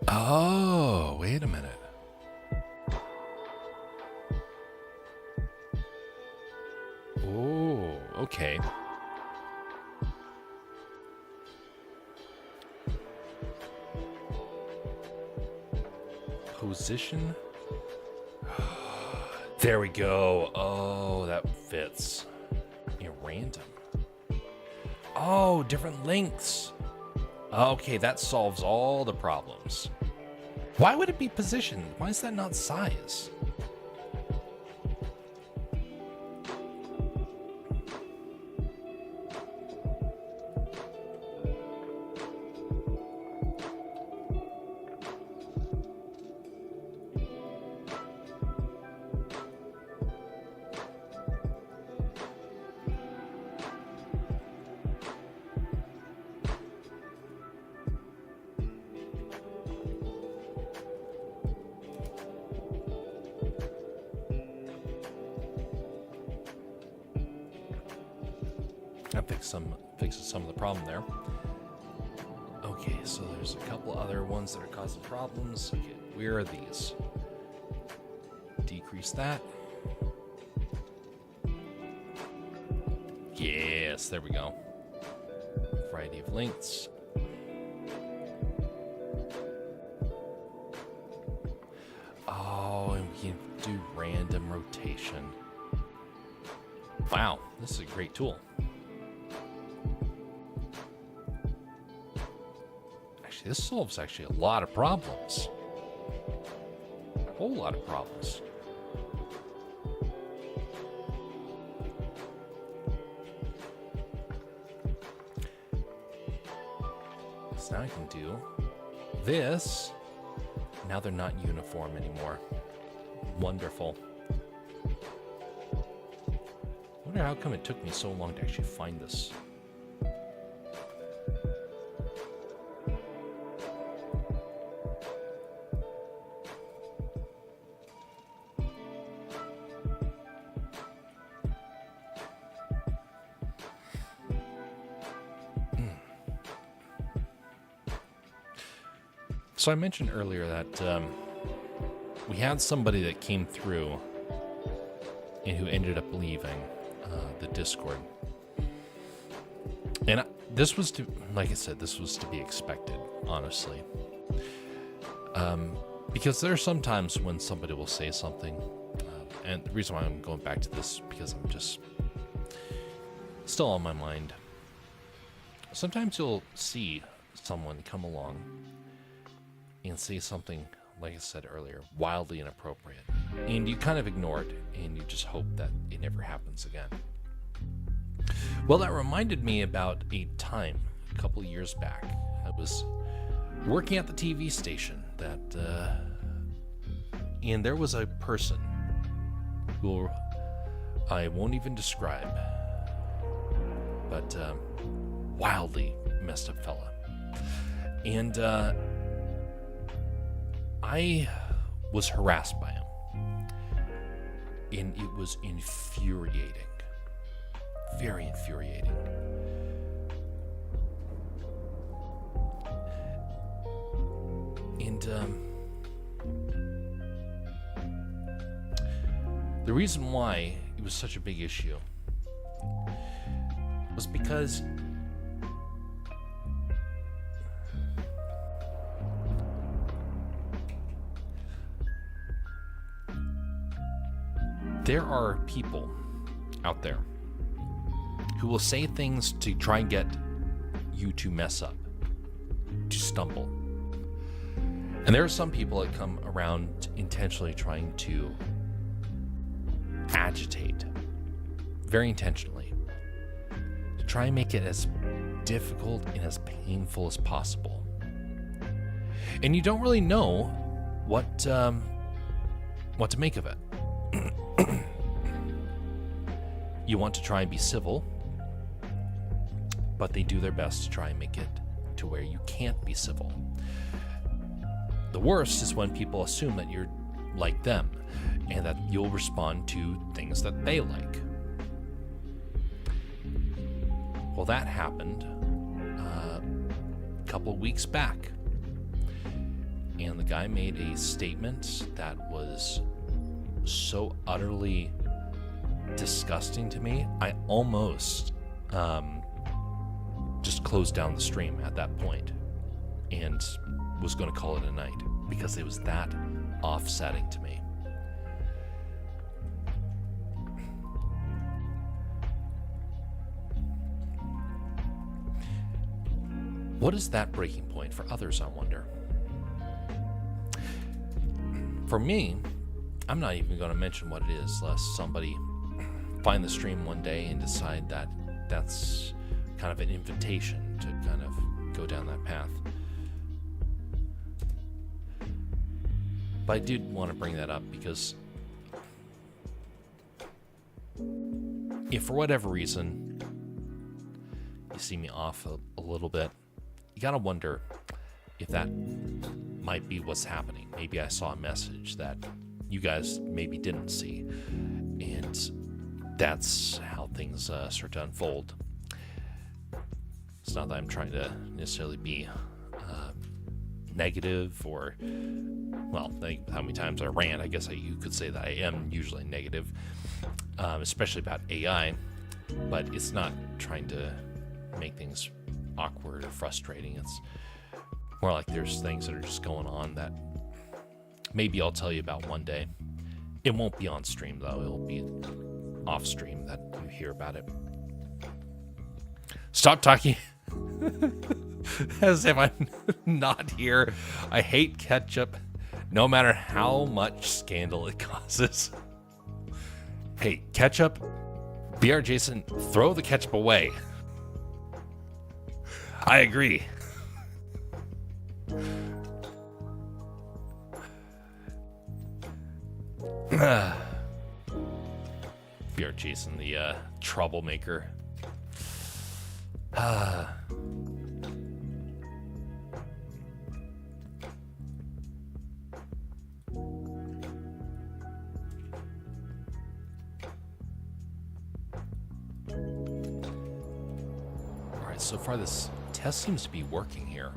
Oh, wait a minute. Oh, okay. Position. There we go. Oh, that fits. Yeah, random. Oh, different lengths. Okay, that solves all the problems. Why would it be positioned? Why is that not size? That fixes some of the problem there. Okay, so there's a couple other ones that are causing problems. Okay, where are these? Decrease that. Yes, there we go. Variety of lengths. Oh, and we can do random rotation. Wow, this is a great tool. This solves actually a lot of problems. A whole lot of problems. So now I can do this. Now they're not uniform anymore. Wonderful. I wonder how come it took me so long to actually find this. So I mentioned earlier that we had somebody that came through and who ended up leaving the Discord. And this was like I said, this was to be expected, honestly. Because there are some times when somebody will say something, and the reason why I'm going back to this, because I'm just still on my mind. Sometimes you'll see someone come along and say something, like I said earlier, wildly inappropriate. And you kind of ignore it, and you just hope that it never happens again. Well, that reminded me about a time, a couple of years back. I was working at the TV station and there was a person who I won't even describe, but wildly messed up fella. And I was harassed by him. And it was infuriating. Very infuriating. And the reason why it was such a big issue was because there are people out there who will say things to try and get you to mess up, to stumble. And there are some people that come around intentionally trying to agitate, very intentionally, to try and make it as difficult and as painful as possible. And you don't really know what to make of it. You want to try and be civil, but they do their best to try and make it to where you can't be civil. The worst is when people assume that you're like them and that you'll respond to things that they like. Well, that happened a couple of weeks back. And the guy made a statement that was so utterly disgusting to me. I almost just closed down the stream at that point and was going to call it a night because it was that offsetting to me. What is that breaking point for others, I wonder? For me, I'm not even going to mention what it is, lest somebody find the stream one day and decide that that's kind of an invitation to kind of go down that path. But I did want to bring that up because if for whatever reason you see me off a little bit, you gotta wonder if that might be what's happening. Maybe I saw a message that you guys maybe didn't see, and that's how things start to unfold. It's not that I'm trying to necessarily be negative or, well, how many times I rant, I guess you could say that I am usually negative, especially about AI, but it's not trying to make things awkward or frustrating. It's more like there's things that are just going on that maybe I'll tell you about one day. It won't be on stream though, it'll be off stream that you hear about it. Stop talking as if I'm not here. I hate ketchup no matter how much scandal it causes. Hey, ketchup, BR Jason, throw the ketchup away. I agree. BR Jason, the troublemaker. Alright, so far this test seems to be working here.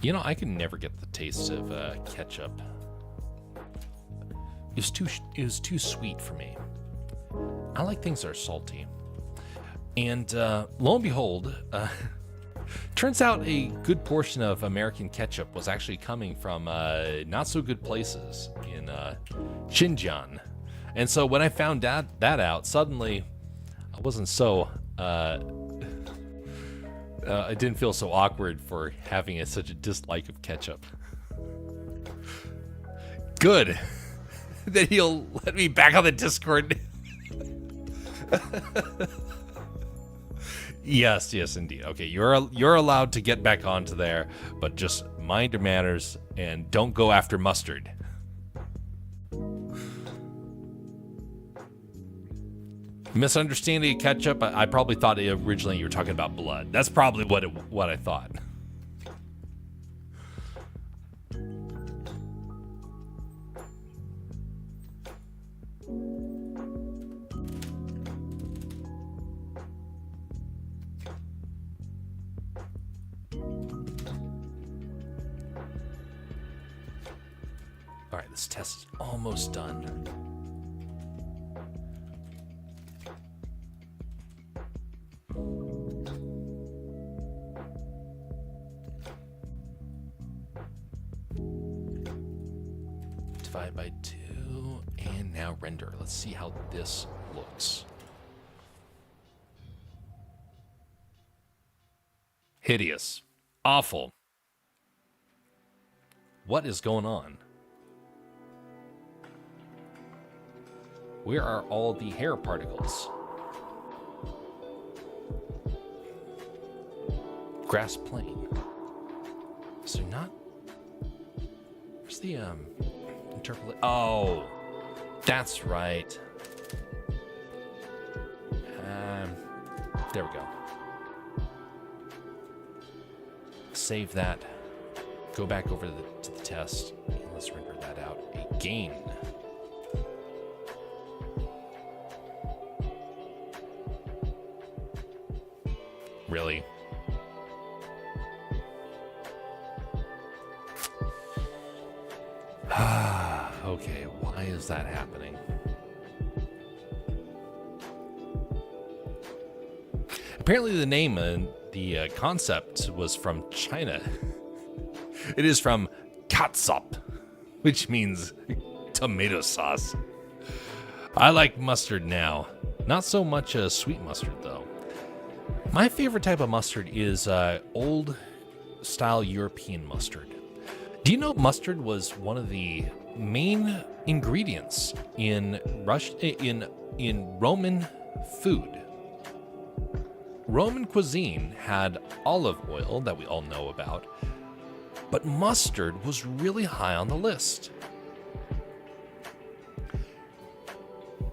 You know, I can never get the taste of ketchup. It was too sweet for me. I like things that are salty. And lo and behold, turns out a good portion of American ketchup was actually coming from not so good places in Xinjiang. And so when I found that out, suddenly I wasn't so I didn't feel so awkward for having such a dislike of ketchup. Good. That he'll let me back on the Discord. Yes, indeed. Okay, you're allowed to get back onto there, but just mind your manners and don't go after mustard. Misunderstanding of ketchup, I probably thought originally you were talking about blood. That's probably what I thought. this test is almost done. Divide by 2, and now render. Let's see how this looks. Hideous. Awful. What is going on? Where are all the hair particles? Grass plain. Is there not? Where's the interpolate? Oh, that's right. There we go. Save that. Go back over to the test. And let's render that out again. Really? Okay, why is that happening? Apparently the name and the concept was from China. It is from catsup, which means tomato sauce. I like mustard now. Not so much sweet mustard, though. My favorite type of mustard is old-style European mustard. Do you know mustard was one of the main ingredients in Roman food? Roman cuisine had olive oil that we all know about, but mustard was really high on the list.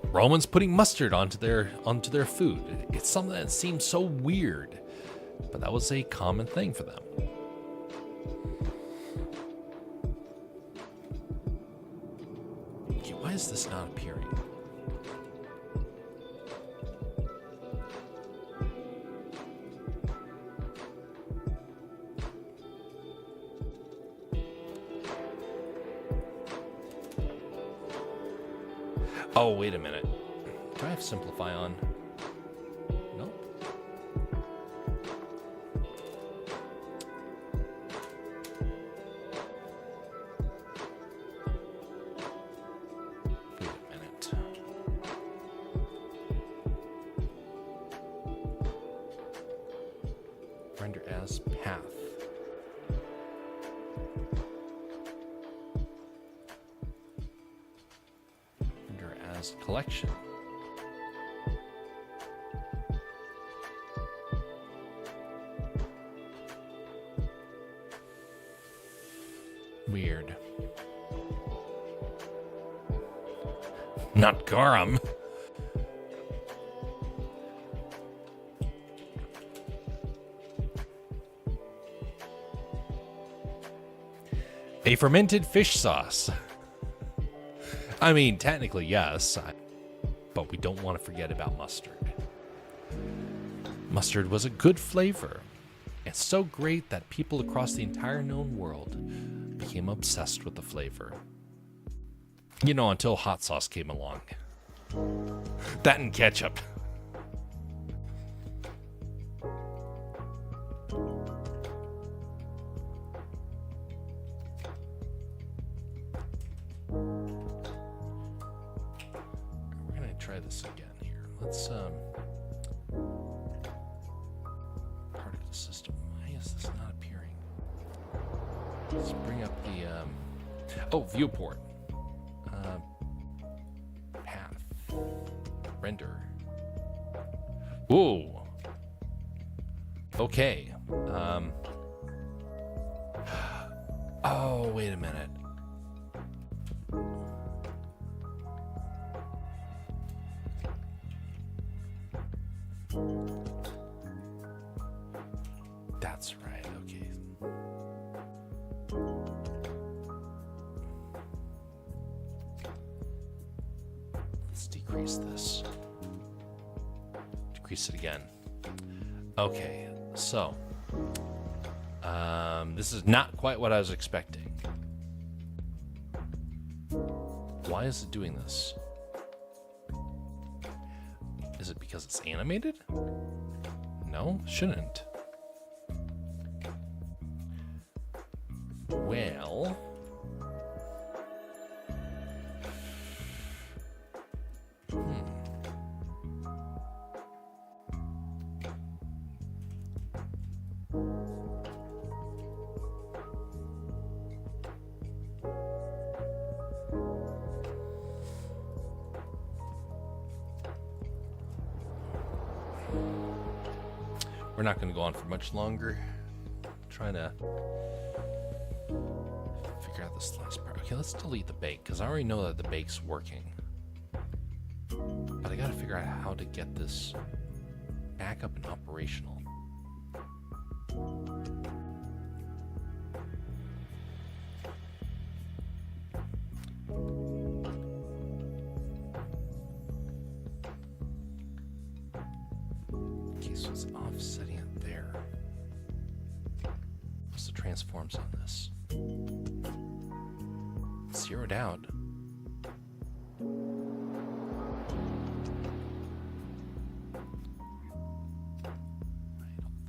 Romans putting mustard onto their food. It's something that seems so weird, but that was a common thing for them. Okay, why is this not appearing? Oh, wait a minute. Do I have Simplify on? Nope. Wait a minute. Render as path. Collection. Weird. Not garum. A fermented fish sauce. I mean, technically, yes, but we don't want to forget about mustard. Mustard was a good flavor. It's so great that people across the entire known world became obsessed with the flavor. You know, until hot sauce came along. That and ketchup. Try this again here. Let's particle system. Why is this not appearing? Let's bring up the viewport. Path. Render. Whoa. Okay. Oh, wait a minute. That's right, okay. Let's decrease this. Decrease it again. Okay, so this is not quite what I was expecting. Why is it doing this? Is it because it's animated? No, shouldn't. Well... We're not going to go on for much longer. Trying to figure out this last part. Okay, let's delete the bake, because I already know that the bake's working. But I got to figure out how to get this back up and operational. Okay, so it's offsetting it there. What's the transforms on this? Zeroed out.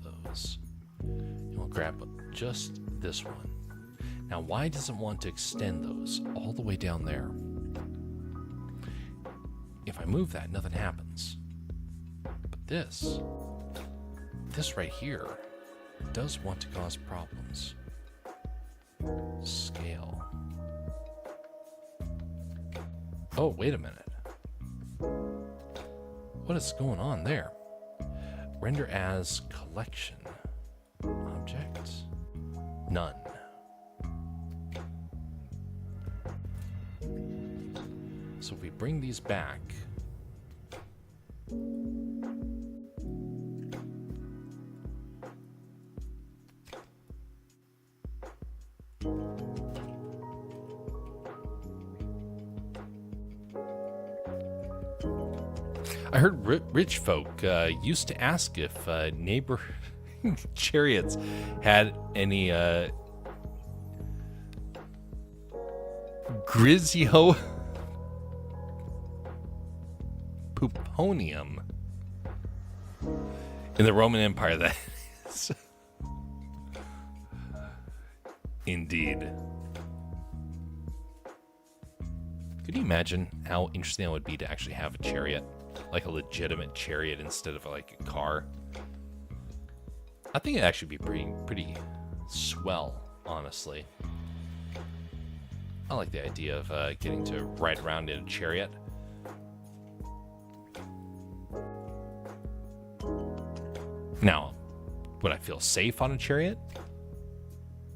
Those. And we'll grab just this one. Now, why does it want to extend those all the way down there? If I move that, nothing happens. But this right here does want to cause problems. Scale. Oh, wait a minute. What is going on there? Render as collection. Objects. None. So if we bring these back, I heard rich folk used to ask if neighbor chariots had any Grisio Puponium in the Roman Empire, that is. Indeed. Could you imagine how interesting it would be to actually have a chariot? Like a legitimate chariot instead of like a car? I think it'd actually be pretty swell, honestly. I like the idea of getting to ride around in a chariot. Now, would I feel safe on a chariot?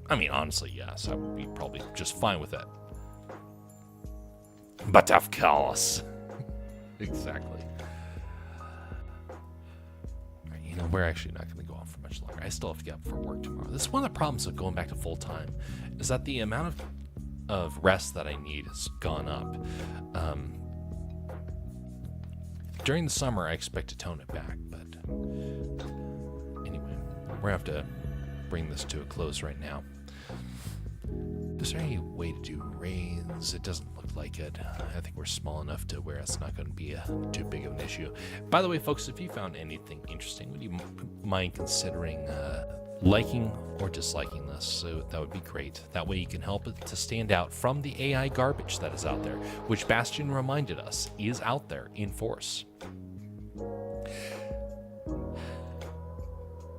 I mean, honestly, yes. I would be probably just fine with it. But of course. Exactly. Alright, you know, we're actually not going to go on for much longer. I still have to get up for work tomorrow. This is one of the problems of going back to full-time, is that the amount of rest that I need has gone up. During the summer, I expect to tone it back, but anyway, we're going to have to bring this to a close right now. Is there any way to do rains? It doesn't look like it. I think we're small enough to where it's not going to be too big of an issue. By the way, folks, if you found anything interesting, would you mind considering liking or disliking this? So that would be great. That way you can help it to stand out from the AI garbage that is out there, which Bastion reminded us is out there in force.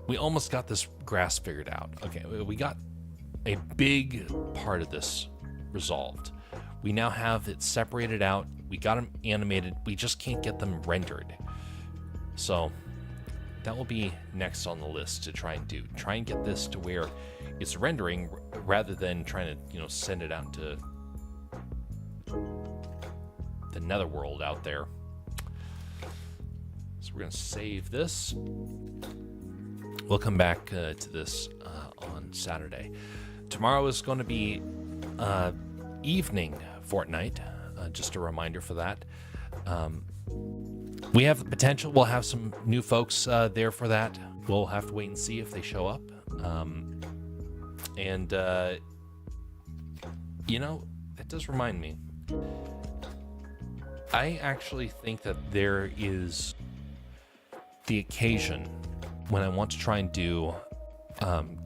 We almost got this grass figured out. Okay, we got a big part of this resolved. We now have it separated out. We got them animated. We just can't get them rendered. So that will be next on the list to try and do. Try and get this to where it's rendering rather than trying to, send it out to the netherworld out there. So we're going to save this. We'll come back to this on Saturday. Tomorrow is going to be evening Fortnite, just a reminder for that. We have the potential. We'll have some new folks there for that. We'll have to wait and see if they show up. That does remind me. I actually think that there is the occasion when I want to try and do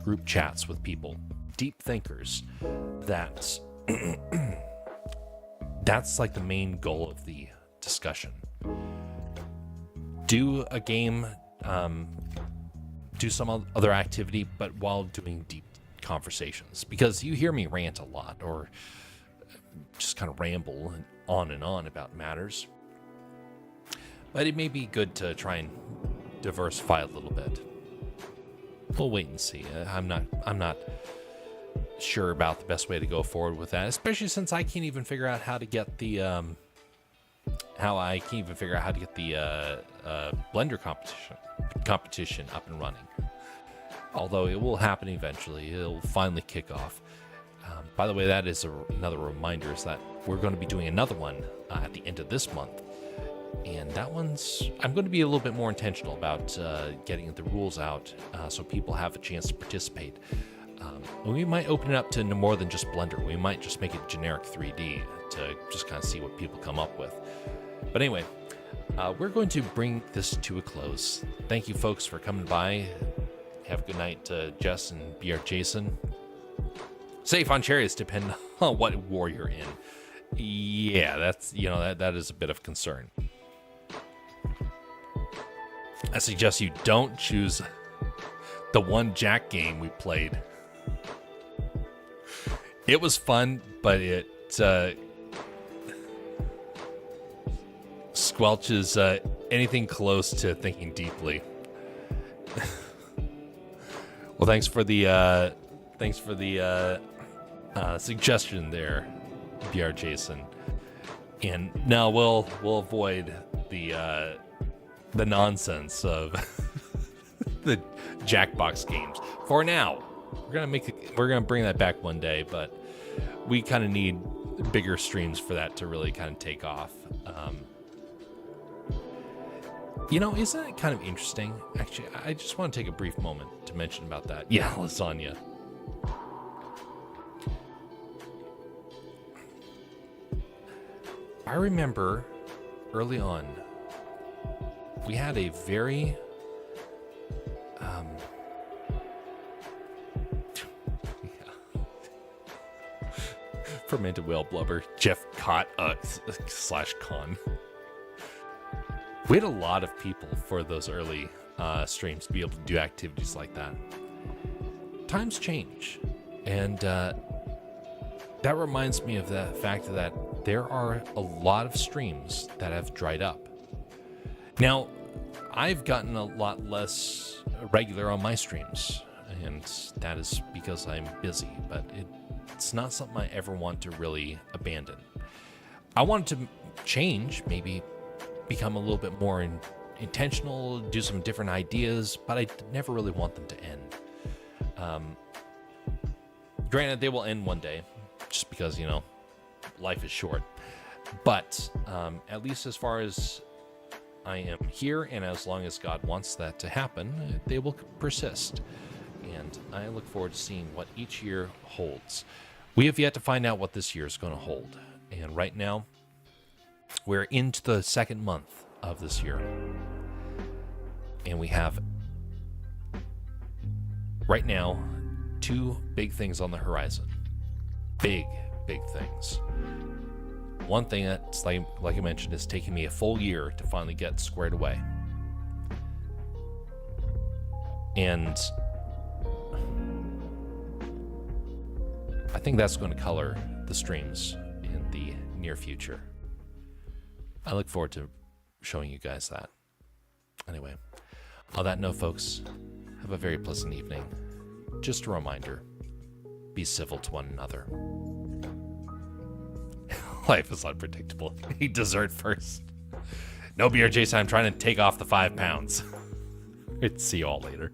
group chats with people, deep thinkers, that that's like the main goal of the discussion. Do a game, do some other activity, but while doing deep conversations, because you hear me rant a lot or just kind of ramble and on about matters, but it may be good to try and diversify a little bit. We'll wait and see. I'm not sure about the best way to go forward with that, especially since I can't even figure out how to get the Blender competition up and running. Although it will happen eventually, it'll finally kick off. By the way, that is another reminder, is that we're going to be doing another one at the end of this month. And that one's, I'm going to be a little bit more intentional about getting the rules out so people have a chance to participate. We might open it up to more than just Blender. We might just make it generic 3D to just kind of see what people come up with. But anyway, we're going to bring this to a close. Thank you, folks, for coming by. Have a good night, Jess and BR Jason. Safe on chariots, depending on what war you're in. Yeah, that's, that is a bit of concern. I suggest you don't choose the one Jack game we played. It was fun, but it squelches anything close to thinking deeply. Well, thanks for the suggestion there, BR Jason. And now we'll avoid the nonsense of the Jackbox games for now. We're gonna bring that back one day, but we kind of need bigger streams for that to really kind of take off. Isn't it kind of interesting? Actually, I just want to take a brief moment to mention about that. Yeah, lasagna. I remember early on, we had a very fermented whale blubber. Jeff caught / con. We had a lot of people for those early streams to be able to do activities like that. Times change, and that reminds me of the fact that there are a lot of streams that have dried up. Now, I've gotten a lot less regular on my streams, and that is because I'm busy, but it's not something I ever want to really abandon. I want to change, maybe become a little bit more intentional, do some different ideas, but I never really want them to end. Granted, they will end one day, just because, life is short. But at least as far as I am here, and as long as God wants that to happen, they will persist. And I look forward to seeing what each year holds. We have yet to find out what this year is going to hold. And right now, we're into the second month of this year. And we have, right now, 2 big things on the horizon. Big things. One thing that's, like I mentioned, is taking me a full year to finally get squared away. And I think that's going to color the streams in the near future. I look forward to showing you guys that. Anyway, on that note, folks, have a very pleasant evening. Just a reminder, be civil to one another. Life is unpredictable. Eat dessert first. No beer, Jason. I'm trying to take off the 5 pounds. See you all later.